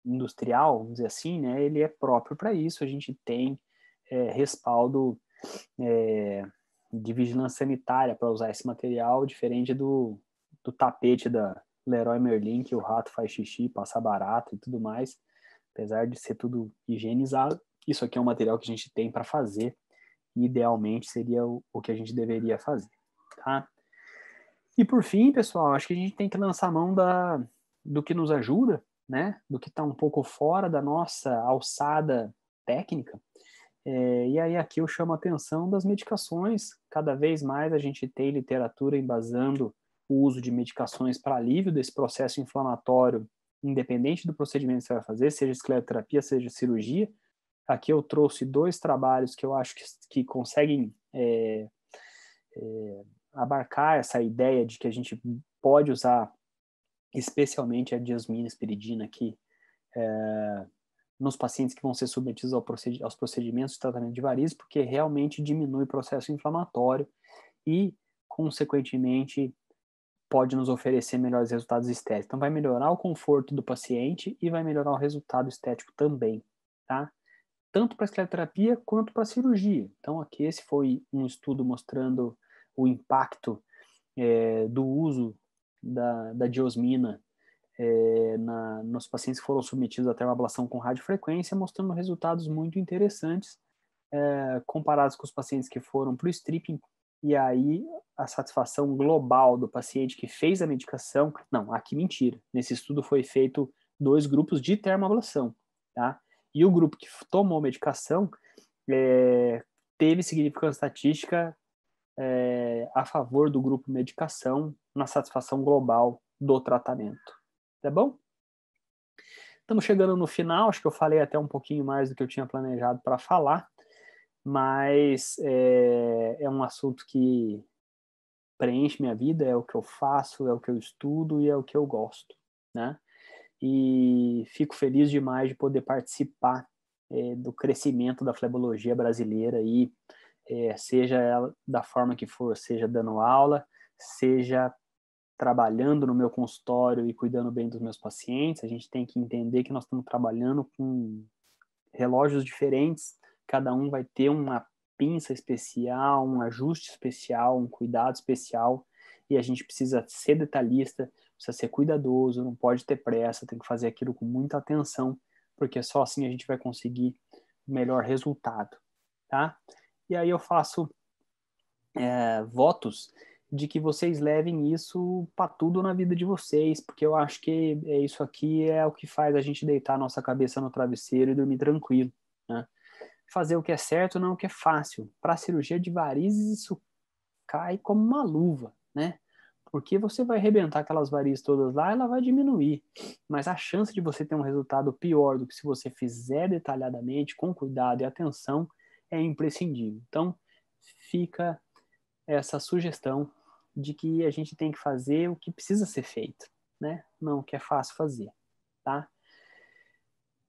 industrial, vamos dizer assim, né, ele é próprio para isso, a gente tem respaldo de vigilância sanitária para usar esse material, diferente do tapete da Leroy Merlin, que o rato faz xixi, passa barato e tudo mais. Apesar de ser tudo higienizado, isso aqui é um material que a gente tem para fazer, e idealmente seria o que a gente deveria fazer, tá? E por fim, pessoal, acho que a gente tem que lançar a mão do que nos ajuda, né? Do que está um pouco fora da nossa alçada técnica. E aí aqui eu chamo a atenção das medicações. Cada vez mais a gente tem literatura embasando o uso de medicações para alívio desse processo inflamatório, independente do procedimento que você vai fazer, seja escleroterapia, seja cirurgia. Aqui eu trouxe 2 trabalhos que eu acho que conseguem abarcar essa ideia de que a gente pode usar especialmente a diosmina espiridina aqui nos pacientes que vão ser submetidos aos procedimentos de tratamento de varizes, porque realmente diminui o processo inflamatório e, consequentemente, pode nos oferecer melhores resultados estéticos. Então, vai melhorar o conforto do paciente e vai melhorar o resultado estético também, tá? Tanto para a escleroterapia quanto para a cirurgia. Então, aqui esse foi um estudo mostrando o impacto do uso da diosmina nos pacientes que foram submetidos à termoablação com radiofrequência, mostrando resultados muito interessantes comparados com os pacientes que foram para o stripping. E aí a satisfação global do paciente que fez a medicação, não, aqui mentira, nesse estudo foi feito 2 grupos de termoablação, tá? E o grupo que tomou medicação teve significância estatística a favor do grupo medicação na satisfação global do tratamento. Tá bom? Estamos chegando no final, acho que eu falei até um pouquinho mais do que eu tinha planejado para falar, mas é um assunto que preenche minha vida, é o que eu faço, é o que eu estudo e é o que eu gosto, né? E fico feliz demais de poder participar do crescimento da flebologia brasileira, e seja ela da forma que for, seja dando aula, seja trabalhando no meu consultório e cuidando bem dos meus pacientes. A gente tem que entender que nós estamos trabalhando com relógios diferentes, cada um vai ter uma pinça especial, um ajuste especial, um cuidado especial, e a gente precisa ser detalhista, precisa ser cuidadoso, não pode ter pressa, tem que fazer aquilo com muita atenção, porque só assim a gente vai conseguir o melhor resultado, tá? E aí eu faço votos de que vocês levem isso para tudo na vida de vocês, porque eu acho que isso aqui é o que faz a gente deitar a nossa cabeça no travesseiro e dormir tranquilo, né? Fazer o que é certo não é o que é fácil. Para a cirurgia de varizes, isso cai como uma luva, né? Porque você vai arrebentar aquelas varizes todas lá, ela vai diminuir. Mas a chance de você ter um resultado pior do que se você fizer detalhadamente, com cuidado e atenção, é imprescindível. Então, fica essa sugestão de que a gente tem que fazer o que precisa ser feito, né? Não o que é fácil fazer, tá?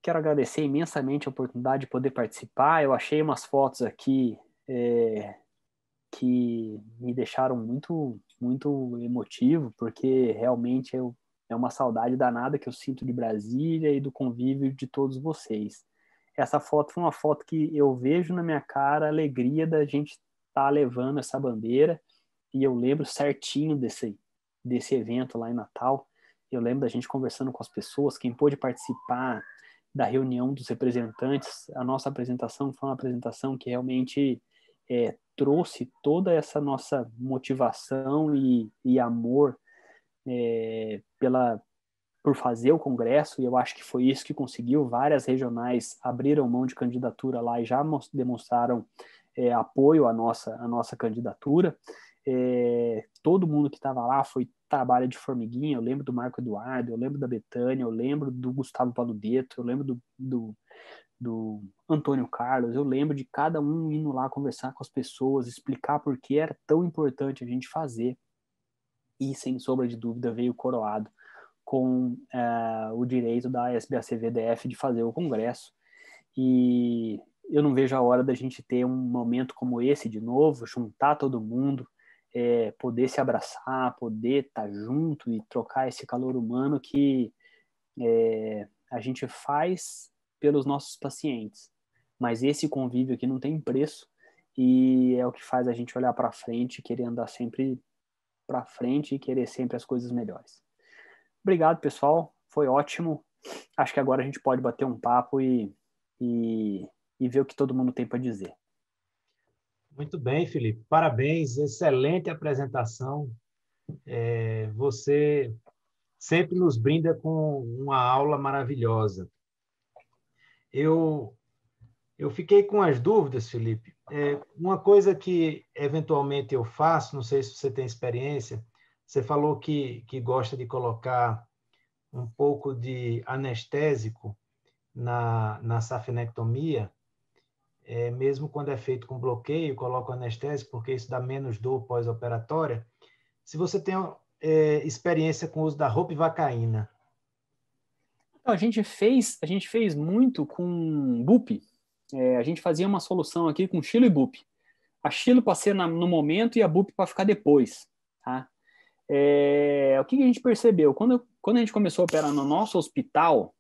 Quero agradecer imensamente a oportunidade de poder participar. Eu achei umas fotos aqui que me deixaram muito, muito emotivo, porque realmente é uma saudade danada que eu sinto de Brasília e do convívio de todos vocês. Essa foto foi uma foto que eu vejo na minha cara a alegria da gente estar levando essa bandeira, e eu lembro certinho desse evento lá em Natal. Eu lembro da gente conversando com as pessoas, quem pôde participar da reunião dos representantes. A nossa apresentação foi uma apresentação que realmente trouxe toda essa nossa motivação e amor por fazer o Congresso, e eu acho que foi isso que conseguiu. Várias regionais abriram mão de candidatura lá e já demonstraram apoio à nossa candidatura. Todo mundo que estava lá foi trabalho de formiguinha. Eu lembro do Marco Eduardo, eu lembro da Betânia, eu lembro do Gustavo Paludeto, eu lembro do Antônio Carlos, eu lembro de cada um indo lá conversar com as pessoas, explicar por que era tão importante a gente fazer, e sem sombra de dúvida veio coroado com o direito da SBAC-VDF de fazer o Congresso. E eu não vejo a hora da gente ter um momento como esse de novo, juntar todo mundo, poder se abraçar, poder estar junto e trocar esse calor humano que a gente faz pelos nossos pacientes. Mas esse convívio aqui não tem preço, e é o que faz a gente olhar para frente, querer andar sempre para frente e querer sempre as coisas melhores. Obrigado, pessoal. Foi ótimo. Acho que agora a gente pode bater um papo e ver o que todo mundo tem para dizer. Muito bem, Felipe. Parabéns. Excelente apresentação. Você sempre nos brinda com uma aula maravilhosa. Eu fiquei com as dúvidas, Felipe. Uma coisa que eventualmente eu faço, não sei se você tem experiência, você falou que gosta de colocar um pouco de anestésico na safenectomia, mesmo quando é feito com bloqueio, coloca o anestésico, porque isso dá menos dor pós-operatória. Se você tem experiência com o uso da ropivacaína. Então, a gente fez muito com BUP. A gente fazia uma solução aqui com Chilo e BUP. A Chilo para ser no momento e a BUP para ficar depois. Tá? O que a gente percebeu? Quando a gente começou a operar no nosso hospital,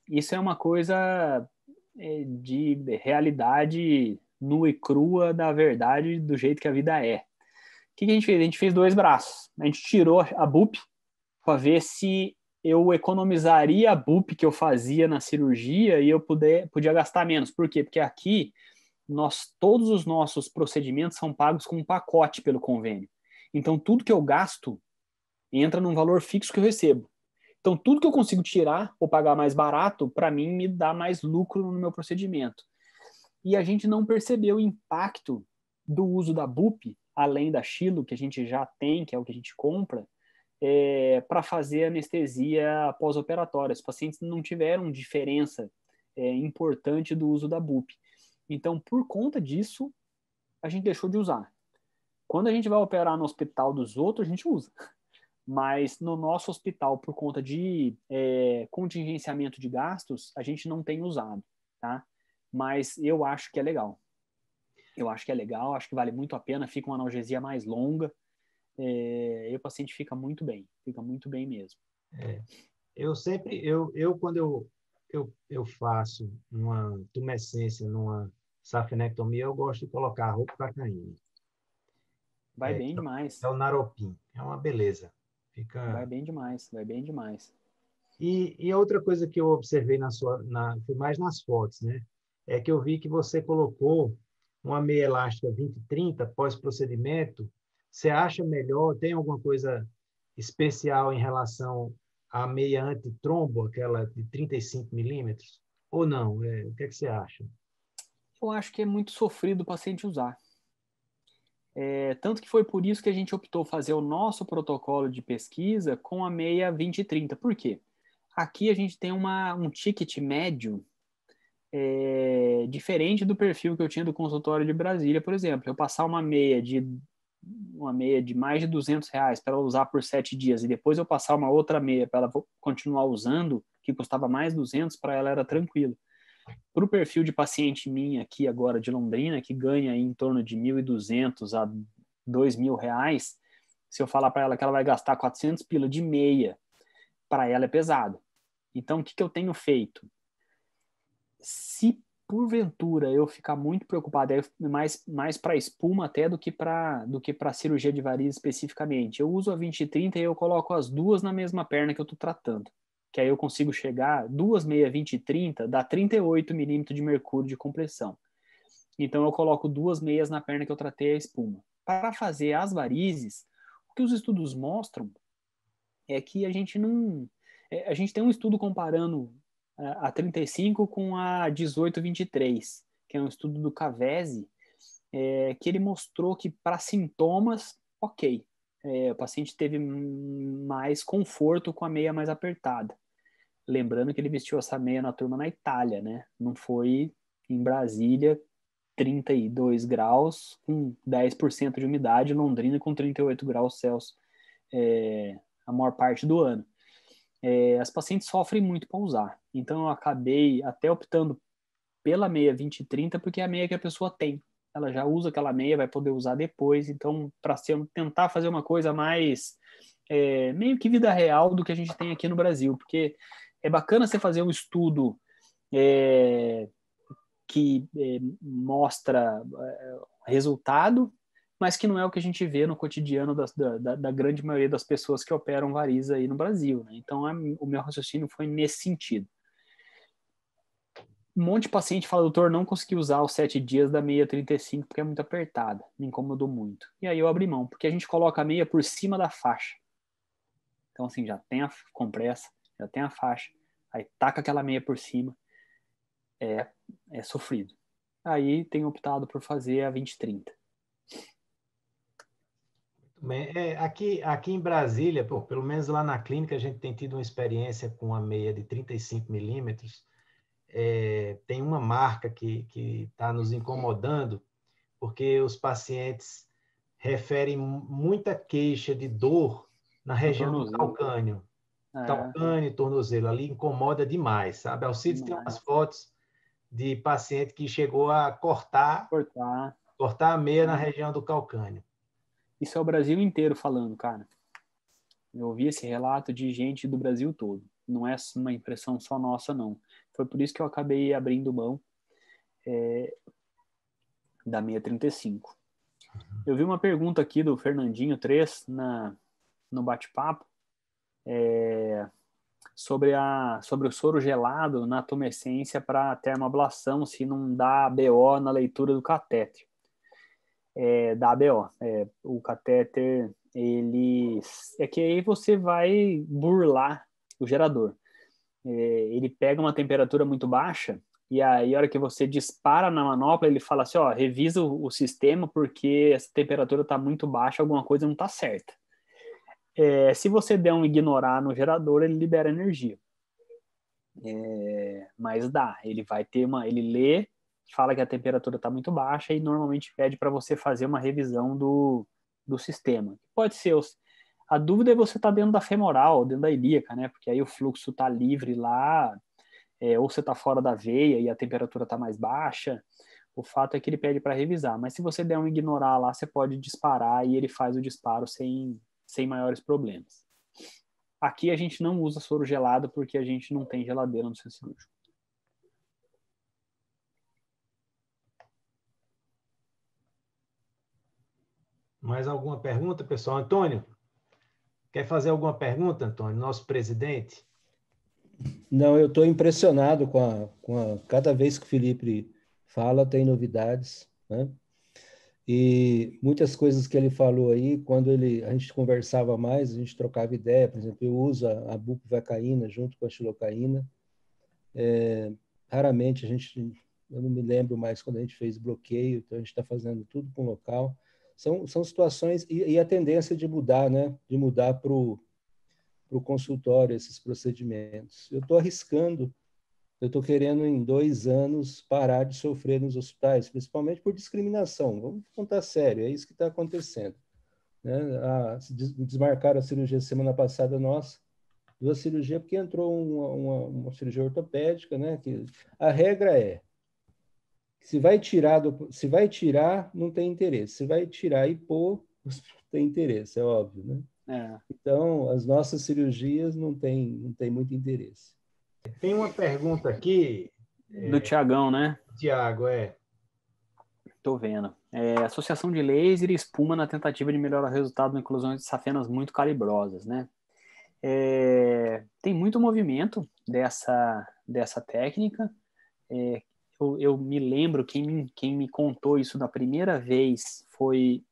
isso é uma coisa de realidade nua e crua da verdade, do jeito que a vida é. O que a gente fez? A gente fez 2 braços. A gente tirou a BUP para ver se eu economizaria a BUP que eu fazia na cirurgia e eu podia gastar menos. Por quê? Porque aqui todos os nossos procedimentos são pagos com um pacote pelo convênio. Então, tudo que eu gasto entra num valor fixo que eu recebo. Então, tudo que eu consigo tirar ou pagar mais barato, para mim, me dá mais lucro no meu procedimento. E a gente não percebeu o impacto do uso da BUP, além da Chilo, que a gente já tem, que é o que a gente compra, para fazer anestesia pós-operatória. Os pacientes não tiveram diferença importante do uso da BUP. Então, por conta disso, a gente deixou de usar. Quando a gente vai operar no hospital dos outros, a gente usa. Mas no nosso hospital, por conta de contingenciamento de gastos, a gente não tem usado, tá? Mas eu acho que é legal. Eu acho que é legal, acho que vale muito a pena, fica uma analgesia mais longa, e o paciente fica muito bem mesmo. Quando eu faço uma tumescência numa safenectomia, eu gosto de colocar ropivacaína. Vai bem demais. É o naropim, é uma beleza. Vai bem demais, vai bem demais. E a outra coisa que eu observei foi mais nas fotos, né? É que eu vi que você colocou uma meia elástica 20/30 pós-procedimento. Você acha melhor? Tem alguma coisa especial em relação à meia antitrombo, aquela de 35 milímetros? Ou não? O que é que você acha? Eu acho que é muito sofrido o paciente usar. Tanto que foi por isso que a gente optou fazer o nosso protocolo de pesquisa com a meia 20/30. Por quê? Aqui a gente tem um ticket médio diferente do perfil que eu tinha do consultório de Brasília, por exemplo. Eu passar uma meia de mais de R$ 200 para ela usar por 7 dias e depois eu passar uma outra meia para ela continuar usando, que custava mais 200, para ela era tranquilo. Para o perfil de paciente minha aqui agora de Londrina, que ganha aí em torno de 1.200 a R$ 2.000, se eu falar para ela que ela vai gastar 400 pila de meia, para ela é pesado. Então, o que eu tenho feito? Se porventura eu ficar muito preocupado, é mais para espuma até do que para cirurgia de varizes especificamente, eu uso a 20/30 e eu coloco as duas na mesma perna que eu estou tratando. Que aí eu consigo chegar, duas meia 20/30 dá 38 milímetros de mercúrio de compressão. Então eu coloco duas meias na perna que eu tratei a espuma. Para fazer as varizes, o que os estudos mostram é que a gente não... A gente tem um estudo comparando a 35 com a 18/23, que é um estudo do Cavesi, que ele mostrou que para sintomas, ok, o paciente teve mais conforto com a meia mais apertada. Lembrando que ele vestiu essa meia na turma na Itália, né? Não foi em Brasília, 32 graus, com 10% de umidade, Londrina com 38 graus Celsius a maior parte do ano. As pacientes sofrem muito para usar. Então eu acabei até optando pela meia 20/30, porque é a meia que a pessoa tem. Ela já usa aquela meia, vai poder usar depois. Então, para tentar fazer uma coisa mais meio que vida real do que a gente tem aqui no Brasil, porque é bacana você fazer um estudo que mostra resultado, mas que não é o que a gente vê no cotidiano da grande maioria das pessoas que operam variz aí no Brasil, né? Então, o meu raciocínio foi nesse sentido. Um monte de paciente fala, doutor, não consegui usar os 7 dias da meia 35 porque é muito apertada, me incomodou muito. E aí eu abri mão, porque a gente coloca a meia por cima da faixa. Então, assim, já tem a compressa, já tem a faixa, aí taca aquela meia por cima, é sofrido. Aí tenho optado por fazer a 20/30. Bem, aqui em Brasília, pelo menos lá na clínica, a gente tem tido uma experiência com a meia de 35 milímetros. Tem uma marca que está nos incomodando, porque os pacientes referem muita queixa de dor na No região do tornozelo. calcânio. Calcânio, tornozelo, ali incomoda demais, sabe? Alcides tem umas fotos de paciente que chegou a cortar a meia na região do calcânio. Isso é o Brasil inteiro falando, cara. Eu ouvi esse relato de gente do Brasil todo. Não é uma impressão só nossa, não. Foi por isso que eu acabei abrindo mão da 635. Eu vi uma pergunta aqui do Fernandinho 3 no bate-papo sobre o soro gelado na tumescência para termoablação, se não dá BO na leitura do catéter. Dá BO. O catéter, é que aí você vai burlar o gerador. Ele pega uma temperatura muito baixa e aí a hora que você dispara na manopla, ele fala assim, ó, revisa o sistema porque essa temperatura está muito baixa, alguma coisa não está certa. Se você der um ignorar no gerador, ele libera energia. Mas ele vai ter ele lê, fala que a temperatura está muito baixa e normalmente pede para você fazer uma revisão do sistema. Pode ser, a dúvida é você estar dentro da femoral, dentro da ilíaca, né? Porque aí o fluxo está livre lá, ou você está fora da veia e a temperatura está mais baixa. O fato é que ele pede para revisar, mas se você der um ignorar lá, você pode disparar e ele faz o disparo sem maiores problemas. Aqui a gente não usa soro gelado porque a gente não tem geladeira no centro cirúrgico. Mais alguma pergunta, pessoal? Antônio, quer fazer alguma pergunta, Antônio, nosso presidente? Não, eu estou impressionado cada vez que o Felipe fala, tem novidades, né? E muitas coisas que ele falou aí, quando a gente conversava mais, a gente trocava ideia, por exemplo, eu uso a bupivacaína junto com a xilocaína. Raramente eu não me lembro mais quando a gente fez bloqueio, então a gente está fazendo tudo com local. São situações, e a tendência de mudar, né? De mudar para o consultório esses procedimentos. Eu estou arriscando eu estou querendo, em 2 anos, parar de sofrer nos hospitais, principalmente por discriminação. Vamos contar sério, é isso que está acontecendo. Né? Desmarcaram a cirurgia semana passada, nossa, 2 cirurgias, porque entrou uma cirurgia ortopédica, né? Que a regra é, se vai tirar, não tem interesse. Se vai tirar e pôr, tem interesse, é óbvio, né? Então, as nossas cirurgias não tem muito interesse. Tem uma pergunta aqui. Do Tiagão, né? Tiago, Tô vendo. Associação de laser e espuma na tentativa de melhorar o resultado na inclusão de safenas muito calibrosas, né? Tem muito movimento dessa técnica. Eu me lembro, quem me contou isso da primeira vez foi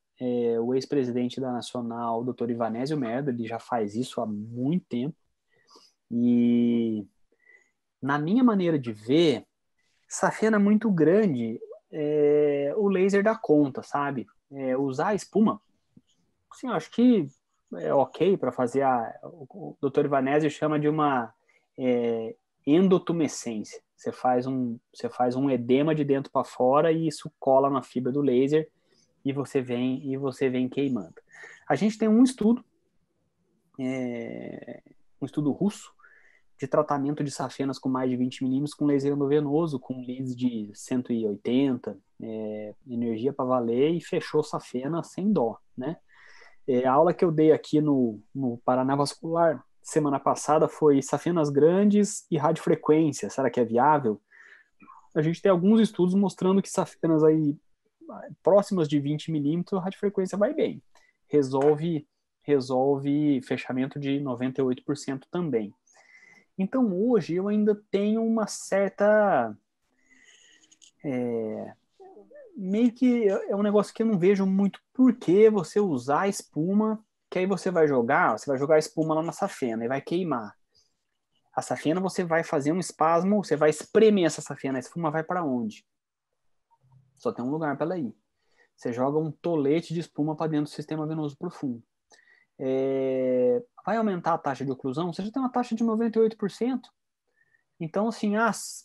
o ex-presidente da Nacional, o Dr. Ivanésio Merda. Ele já faz isso há muito tempo. E, na minha maneira de ver, safena muito grande, o laser dá conta, sabe? Usar a espuma, assim, eu acho que é ok para fazer o Dr. Ivanésio chama de uma endotumescência. Você faz um edema de dentro para fora e isso cola na fibra do laser e você vem queimando. A gente tem um estudo russo de tratamento de safenas com mais de 20 milímetros com laser endovenoso, com leads de 180, energia para valer, e fechou safena sem dó, né? A aula que eu dei aqui no Paraná Vascular semana passada foi safenas grandes e radiofrequência. Será que é viável? A gente tem alguns estudos mostrando que safenas aí próximas de 20 milímetros, a radiofrequência vai bem. Resolve fechamento de 98% também. Então, hoje, eu ainda tenho uma certa... meio que é um negócio que eu não vejo muito por que você usar espuma, que aí você vai jogar a espuma lá na safena e vai queimar. A safena, você vai fazer um espasmo, você vai espremer essa safena, a espuma vai para onde? Só tem um lugar para ela ir. Você joga um tolete de espuma para dentro do sistema venoso profundo. Vai aumentar a taxa de oclusão? Você já tem uma taxa de 98%. Então, assim,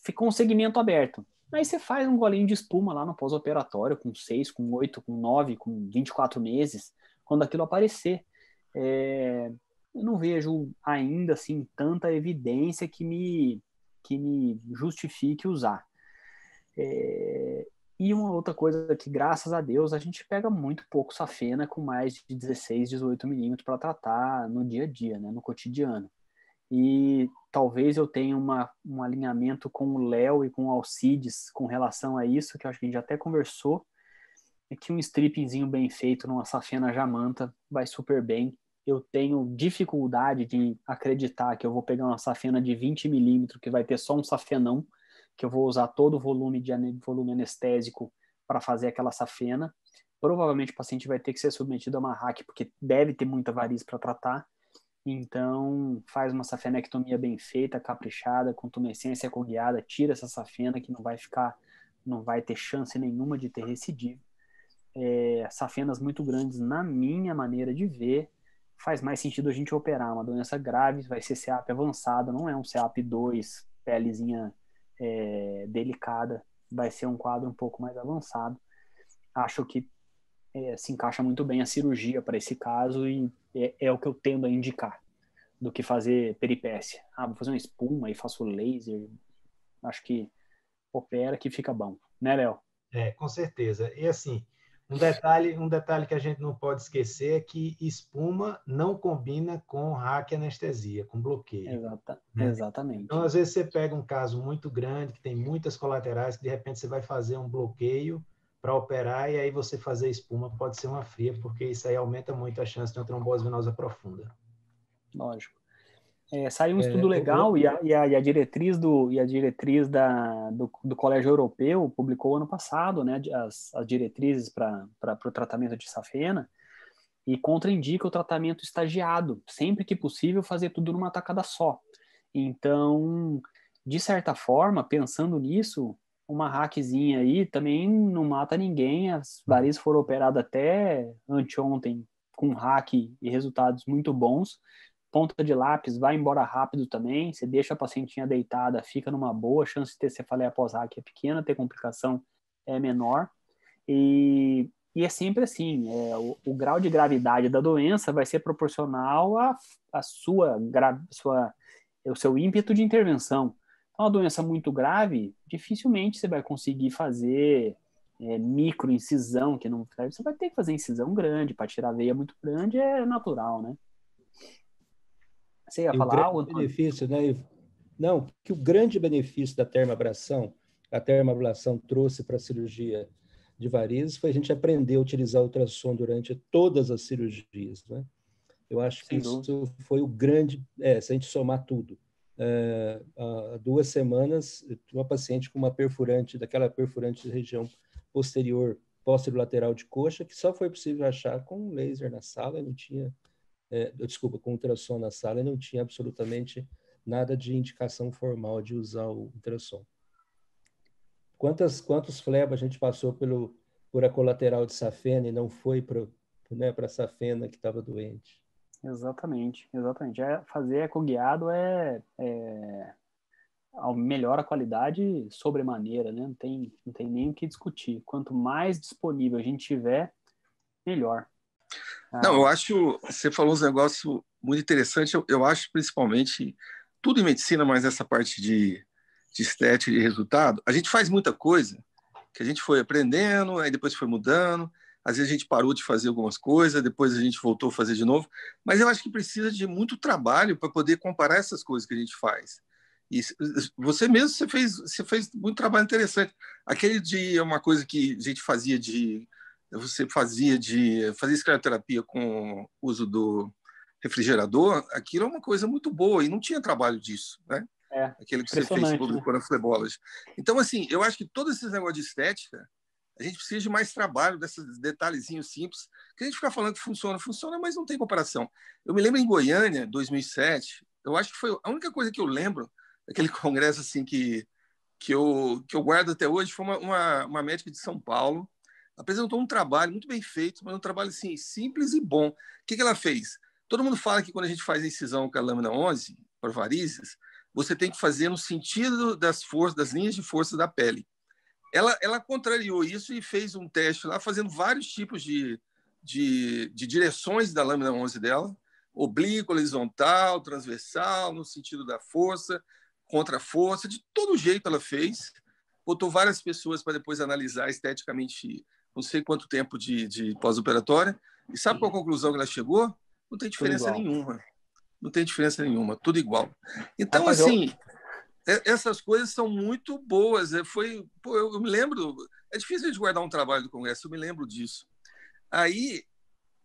ficou um segmento aberto. Aí você faz um golinho de espuma lá no pós-operatório, com 6, com 8, com 9, com 24 meses, quando aquilo aparecer. Eu não vejo ainda, assim, tanta evidência que me justifique usar. E uma outra coisa que, graças a Deus, a gente pega muito pouco safena com mais de 16, 18 milímetros para tratar no dia a dia, né, no cotidiano. E talvez eu tenha um alinhamento com o Léo e com o Alcides com relação a isso, que eu acho que a gente até conversou, é que um strippingzinho bem feito numa safena jamanta vai super bem. Eu tenho dificuldade de acreditar que eu vou pegar uma safena de 20 milímetros, que vai ter só um safenão, que eu vou usar todo o volume anestésico para fazer aquela safena. Provavelmente o paciente vai ter que ser submetido a uma RAC, porque deve ter muita variz para tratar. Então, faz uma safenectomia bem feita, caprichada, com tumescência cogueada, tira essa safena que não vai ter chance nenhuma de ter recidiva. Safenas muito grandes, na minha maneira de ver, faz mais sentido a gente operar uma doença grave, vai ser CEAP avançada, não é um CEAP 2, pelezinha delicada, vai ser um quadro um pouco mais avançado. Acho que se encaixa muito bem a cirurgia para esse caso e é o que eu tendo a indicar, do que fazer peripécia. Vou fazer uma espuma e faço laser. Acho que opera que fica bom. Né, Léo? Com certeza. E assim, um detalhe que a gente não pode esquecer é que espuma não combina com raquianestesia, com bloqueio. Né? Exatamente. Então, às vezes, você pega um caso muito grande, que tem muitas colaterais, que de repente você vai fazer um bloqueio para operar, e aí você fazer espuma pode ser uma fria, porque isso aí aumenta muito a chance de uma trombose venosa profunda. Lógico. Saiu um estudo legal e a diretriz do Colégio Europeu publicou ano passado, né, as diretrizes para o tratamento de safena, e contraindica o tratamento estagiado, sempre que possível fazer tudo numa tacada só. Então, de certa forma, pensando nisso, uma hackzinha aí também não mata ninguém. As varizes foram operadas até anteontem com hack e resultados muito bons. Ponta de lápis vai embora rápido também, você deixa a pacientinha deitada, fica numa boa, a chance de ter cefaleia pós-RAC é pequena, ter complicação é menor, e é sempre assim, o grau de gravidade da doença vai ser proporcional à o seu ímpeto de intervenção. Então, uma doença muito grave, dificilmente você vai conseguir fazer microincisão, que não você vai ter que fazer incisão grande, para tirar a veia muito grande é natural, né? Você ia E o falar grande algo, Antônio? benefício, né, Ivo? Não, que o grande benefício da termoablação, a termoablação trouxe para a cirurgia de varizes foi a gente aprender a utilizar o ultrassom durante todas as cirurgias, né? Eu acho que Sem isso dúvida. foi o grande, se a gente somar tudo. Há 2 semanas, uma paciente com uma perfurante, daquela perfurante de região posterior, lateral de coxa, que só foi possível achar com laser na sala, não tinha, desculpa, com ultrassom na sala, e não tinha absolutamente nada de indicação formal de usar o ultrassom. Quantos flebos a gente passou por a colateral de safena e não foi para, né, a safena que estava doente. Exatamente. Fazer ecoguiado melhora a qualidade sobremaneira, né? Não tem nem o que discutir. Quanto mais disponível a gente tiver, melhor. Não, eu acho, você falou uns negócios muito interessantes, eu acho principalmente, tudo em medicina, mas essa parte de estética e de resultado, a gente faz muita coisa que a gente foi aprendendo, aí depois foi mudando, às vezes a gente parou de fazer algumas coisas, depois a gente voltou a fazer de novo, mas eu acho que precisa de muito trabalho para poder comparar essas coisas que a gente faz. E você mesmo, você fez muito trabalho interessante. Aquele de uma coisa que a gente fazia fazer escleroterapia com o uso do refrigerador, aquilo é uma coisa muito boa e não tinha trabalho disso, né? Aquele que você fez, publicou na Flebology. Então, assim, eu acho que todos esses negócios de estética, a gente precisa de mais trabalho, desses detalhezinhos simples, que a gente fica falando que funciona, mas não tem comparação. Eu me lembro em Goiânia, 2007, eu acho que foi a única coisa que eu lembro daquele congresso assim que eu guardo até hoje, foi uma médica de São Paulo, apresentou um trabalho muito bem feito, mas um trabalho assim, simples e bom. O que ela fez? Todo mundo fala que quando a gente faz a incisão com a lâmina 11, para varizes, você tem que fazer no sentido das linhas de força da pele. Ela contrariou isso e fez um teste lá, fazendo vários tipos de direções da lâmina 11 dela, oblíqua, horizontal, transversal, no sentido da força, contra a força, de todo jeito ela fez. Botou várias pessoas para depois analisar esteticamente não sei quanto tempo de pós-operatória. E sabe qual a conclusão que ela chegou? Não tem diferença nenhuma. Não tem diferença nenhuma, tudo igual. Então, rapaz, assim, essas coisas são muito boas. Eu me lembro, é difícil de guardar um trabalho do Congresso, eu me lembro disso. Aí,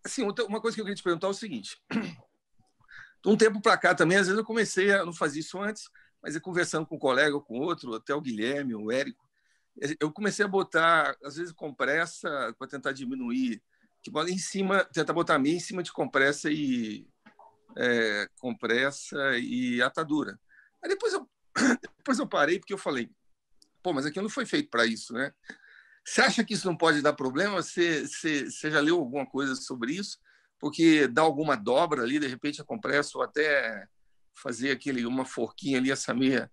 assim, uma coisa que eu queria te perguntar é o seguinte. Um tempo para cá também, às vezes eu comecei, eu não fazia isso antes, mas conversando com um colega ou com outro, até o Guilherme, o Érico, eu comecei a botar, às vezes, compressa para tentar diminuir, em cima, tentar botar meia em cima de compressa e atadura. Aí depois eu parei porque eu falei, mas aquilo não foi feito para isso, né? Você acha que isso não pode dar problema? Você já leu alguma coisa sobre isso? Porque dá alguma dobra ali, de repente a compressa, ou até fazer uma forquinha ali, essa meia.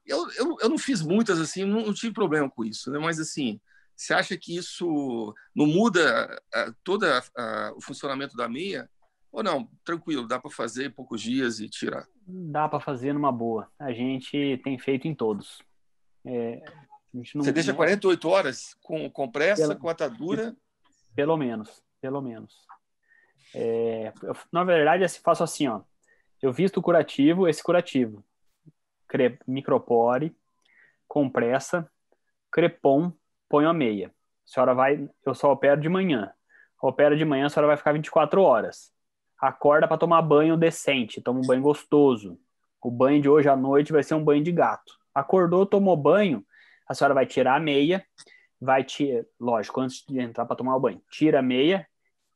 Eu não fiz muitas assim, não tive problema com isso, né? Mas assim, você acha que isso não muda todo o funcionamento da meia? Ou não? Tranquilo, dá para fazer em poucos dias e tirar? Dá para fazer numa boa. A gente tem feito em todos. Você deixa 48 horas com compressa, com atadura? Pelo menos. Na verdade, eu faço assim, ó. Eu visto o curativo, esse curativo. Micropore, compressa, crepom, ponho a meia. Eu só opero de manhã. Opero de manhã, a senhora vai ficar 24 horas. Acorda para tomar banho decente, toma um banho gostoso. O banho de hoje à noite vai ser um banho de gato. Acordou, tomou banho, a senhora vai tirar a meia, lógico, antes de entrar para tomar o banho, tira a meia,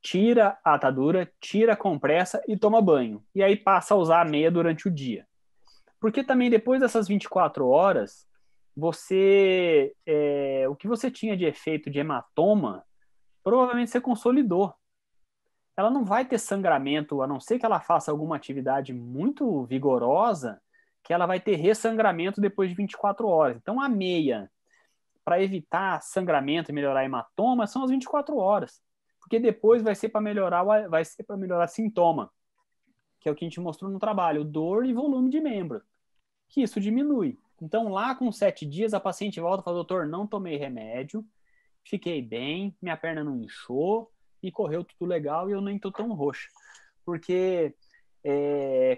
tira a atadura, tira a compressa e toma banho. E aí passa a usar a meia durante o dia. Porque também depois dessas 24 horas, o que você tinha de efeito de hematoma, provavelmente você consolidou. ela não vai ter sangramento, a não ser que ela faça alguma atividade muito vigorosa, que ela vai ter ressangramento depois de 24 horas. Então, a meia, para evitar sangramento e melhorar hematoma, são as 24 horas. Porque depois vai ser para melhorar sintoma, que é o que a gente mostrou no trabalho, dor e volume de membro, que isso diminui. Então, lá com 7 dias, a paciente volta e fala, doutor, não tomei remédio, fiquei bem, minha perna não inchou, e correu tudo legal e eu nem tô tão roxa. Porque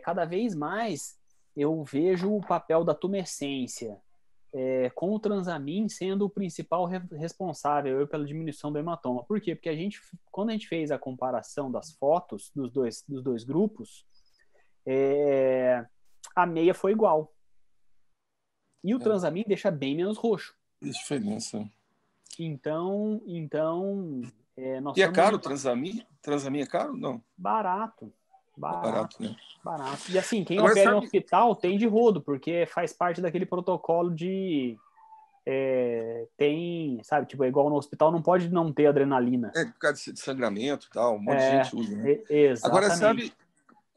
cada vez mais eu vejo o papel da tumescência, com o transamin sendo o principal responsável pela diminuição do hematoma. Por quê? Porque quando a gente fez a comparação das fotos dos dois grupos, a meia foi igual. E o transamin deixa bem menos roxo. Que diferença. Então e é caro o transamin? Transamin é caro? Não. Barato, né? Barato. E assim, quem opera no hospital tem de rodo, porque faz parte daquele protocolo de... tem, sabe, tipo, igual no hospital não pode não ter adrenalina. Por causa de sangramento e tal, um monte de gente usa, né? Exatamente.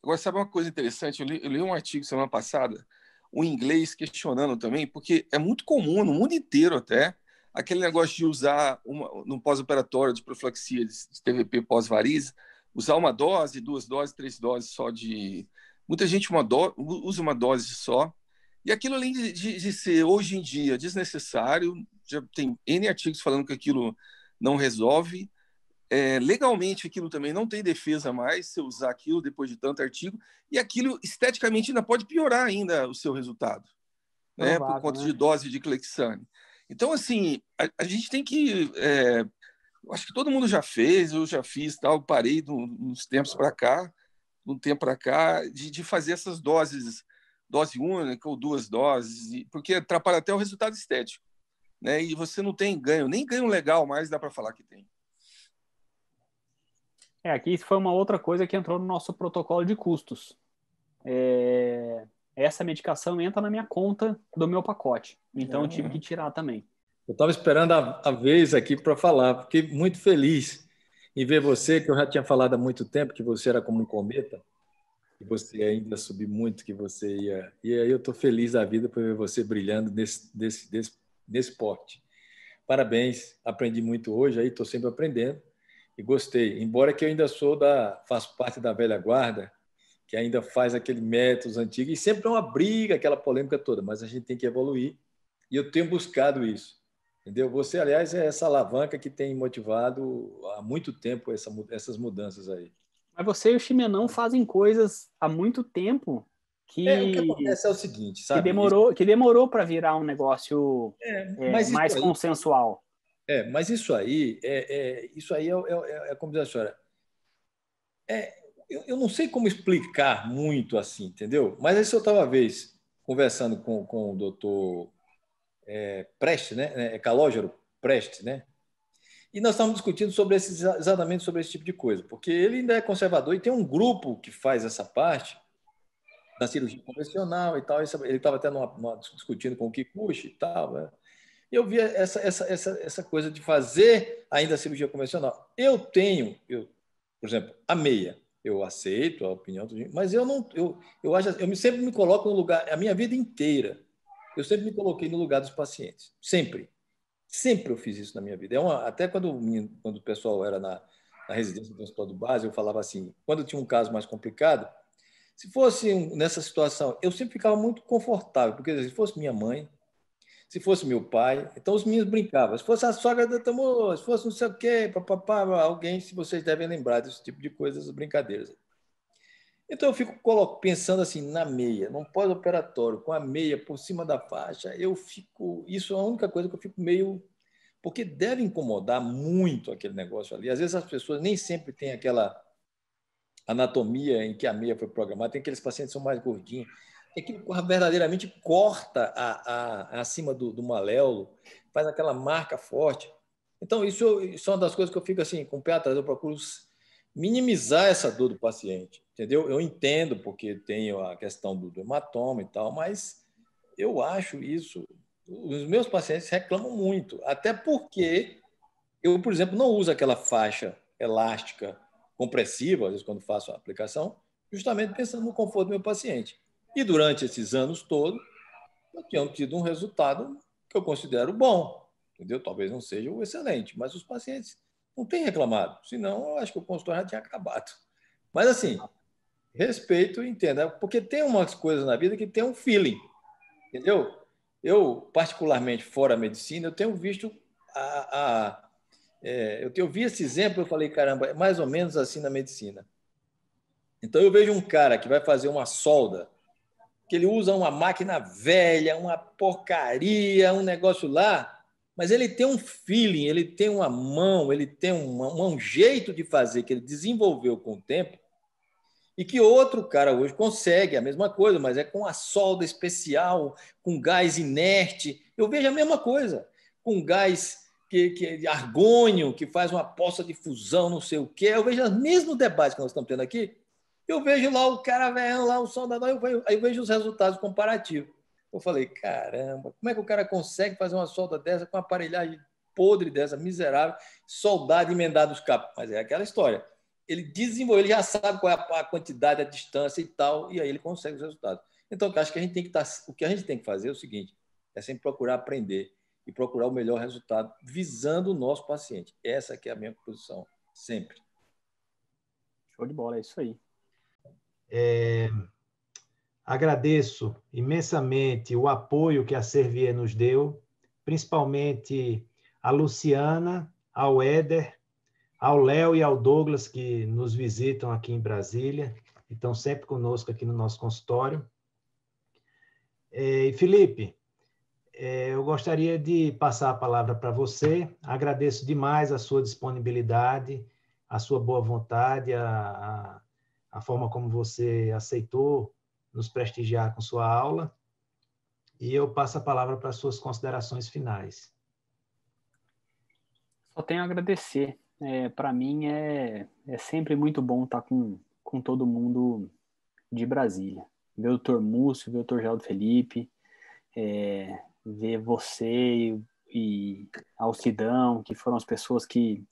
Agora, sabe uma coisa interessante? Eu li um artigo semana passada, um inglês questionando também, porque é muito comum no mundo inteiro até, aquele negócio de usar, no pós-operatório de profilaxia de TVP pós-varize, usar uma dose, 2 doses, 3 doses só de... Muita gente usa uma dose só, e aquilo, além de ser, hoje em dia, desnecessário, já tem N artigos falando que aquilo não resolve, legalmente aquilo também não tem defesa mais, se usar aquilo depois de tanto artigo, e aquilo esteticamente ainda pode piorar ainda o seu resultado, né? Provável, por conta de dose de Clexane. Então, assim, a gente tem que... acho que todo mundo já fez, eu já fiz, tal, parei uns tempos para cá, de fazer essas dose única ou 2 doses, porque atrapalha até o resultado estético, né? E você não tem ganho, nem ganho legal mais dá para falar que tem. Aqui isso foi uma outra coisa que entrou no nosso protocolo de custos. Essa medicação entra na minha conta do meu pacote, então eu tive que tirar também. Eu estava esperando a vez aqui para falar, fiquei muito feliz em ver você, que eu já tinha falado há muito tempo, que você era como um cometa, que você ainda subir muito, que você ia... E aí eu estou feliz da vida por ver você brilhando nesse porte. Parabéns, aprendi muito hoje, aí estou sempre aprendendo e gostei. Embora que eu ainda faço parte da velha guarda, que ainda faz aquele métodos antigos, e sempre é uma briga, aquela polêmica toda, mas a gente tem que evoluir, e eu tenho buscado isso. Entendeu? Você, aliás, é essa alavanca que tem motivado há muito tempo essas mudanças aí. Mas você e o Ximenão fazem coisas há muito tempo o que acontece é o seguinte, sabe? Que demorou para virar um negócio mais consensual. Mas isso aí é como diz a senhora. Eu não sei como explicar muito assim, entendeu? Mas aí eu estava uma vez conversando com o doutor Preste, né? Calógero Preste, né? E nós estávamos discutindo exatamente sobre esse tipo de coisa, porque ele ainda é conservador e tem um grupo que faz essa parte da cirurgia convencional e tal. Ele estava até discutindo com o Kikuchi e tal, né? Eu vi essa coisa de fazer ainda a cirurgia convencional. Por exemplo, a meia. Eu aceito a opinião do gente, mas eu sempre me coloco no lugar, a minha vida inteira, eu sempre me coloquei no lugar dos pacientes. Sempre eu fiz isso na minha vida. Até quando o pessoal era na residência do hospital do base, eu falava assim, quando tinha um caso mais complicado, se fosse nessa situação, eu sempre ficava muito confortável, porque se fosse minha mãe, se fosse meu pai, então os meninos brincavam. Se fosse a sogra da Tamor, se fosse não sei o quê, papapá, alguém, se vocês devem lembrar desse tipo de coisas, brincadeiras. Então eu fico pensando assim, na meia, num pós-operatório, com a meia por cima da faixa, isso é a única coisa que eu fico meio... Porque deve incomodar muito aquele negócio ali. Às vezes as pessoas nem sempre têm aquela anatomia em que a meia foi programada, tem aqueles pacientes que são mais gordinhos, aquilo verdadeiramente corta acima do maléolo, faz aquela marca forte. Então, isso é uma das coisas que eu fico assim, com o pé atrás, eu procuro minimizar essa dor do paciente, entendeu? Eu entendo porque tem a questão do hematoma e tal, mas eu acho isso... Os meus pacientes reclamam muito, até porque eu, por exemplo, não uso aquela faixa elástica compressiva, às vezes, quando faço a aplicação, justamente pensando no conforto do meu paciente. E durante esses anos todos, eu tinha tido um resultado que eu considero bom, entendeu? Talvez não seja o excelente, mas os pacientes não têm reclamado, senão eu acho que o consultório já tinha acabado. Mas, assim, respeito e entenda, porque tem umas coisas na vida que tem um feeling, entendeu? Eu, particularmente fora a medicina, eu tenho visto eu vi esse exemplo, eu falei, caramba, é mais ou menos assim na medicina. Então, eu vejo um cara que vai fazer uma solda, que ele usa uma máquina velha, uma porcaria, um negócio lá, mas ele tem um feeling, ele tem uma mão, ele tem um jeito de fazer que ele desenvolveu com o tempo e que outro cara hoje consegue a mesma coisa, mas é com a solda especial, com gás inerte. Eu vejo a mesma coisa, com gás argônio, que faz uma poça de fusão, não sei o quê. Eu vejo os mesmos debates que nós estamos tendo aqui. Eu vejo lá o cara velho, lá o soldador, aí eu vejo os resultados comparativos. Eu falei, caramba, como é que o cara consegue fazer uma solda dessa com uma aparelhagem podre dessa, miserável, soldado, emendado os cabos? Mas é aquela história. Ele desenvolveu, ele já sabe qual é a quantidade, a distância e tal, e aí ele consegue os resultados. Então, eu acho que a gente tem que o que a gente tem que fazer é o seguinte, é sempre procurar aprender e procurar o melhor resultado, visando o nosso paciente. Essa que é a minha posição, sempre. Show de bola, é isso aí. Agradeço imensamente o apoio que a Servier nos deu, principalmente a Luciana, ao Éder, ao Léo e ao Douglas, que nos visitam aqui em Brasília, e estão sempre conosco aqui no nosso consultório. E Felipe, eu gostaria de passar a palavra para você. Agradeço demais a sua disponibilidade, a sua boa vontade, a forma como você aceitou nos prestigiar com sua aula. E eu passo a palavra para as suas considerações finais. Só tenho a agradecer. Para mim é sempre muito bom estar com todo mundo de Brasília. Ver o Dr. Múcio, ver o Dr. Geraldo Felipe, ver você e Alcidão, que foram as pessoas que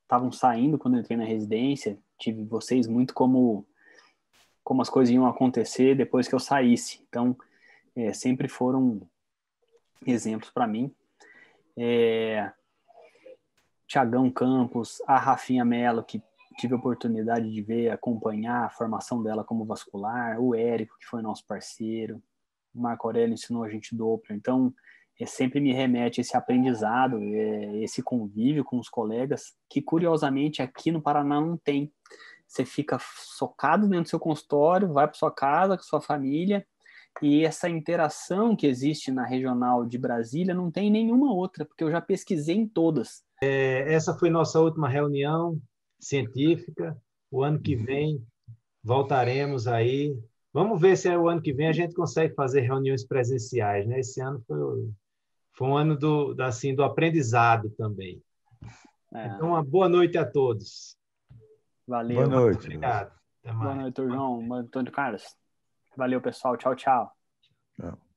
estavam saindo quando eu entrei na residência. Tive vocês muito como as coisas iam acontecer depois que eu saísse. Então, sempre foram exemplos para mim. Tiagão Campos, a Rafinha Mello, que tive a oportunidade de ver, acompanhar a formação dela como vascular, o Érico, que foi nosso parceiro, o Marco Aurélio ensinou a gente Doppler. Então, sempre me remete a esse aprendizado, esse convívio com os colegas, que curiosamente aqui no Paraná não tem. Você fica socado dentro do seu consultório, vai para sua casa, com sua família, e essa interação que existe na regional de Brasília não tem nenhuma outra, porque eu já pesquisei em todas. Essa foi nossa última reunião científica. O ano que vem voltaremos aí. Vamos ver se o ano que vem a gente consegue fazer reuniões presenciais, né? Esse ano foi um ano do aprendizado também. Então, uma boa noite a todos. Valeu. Boa noite. Obrigado. Até mais. Boa noite, João. Antônio Carlos. Valeu, pessoal. Tchau, tchau. Tchau.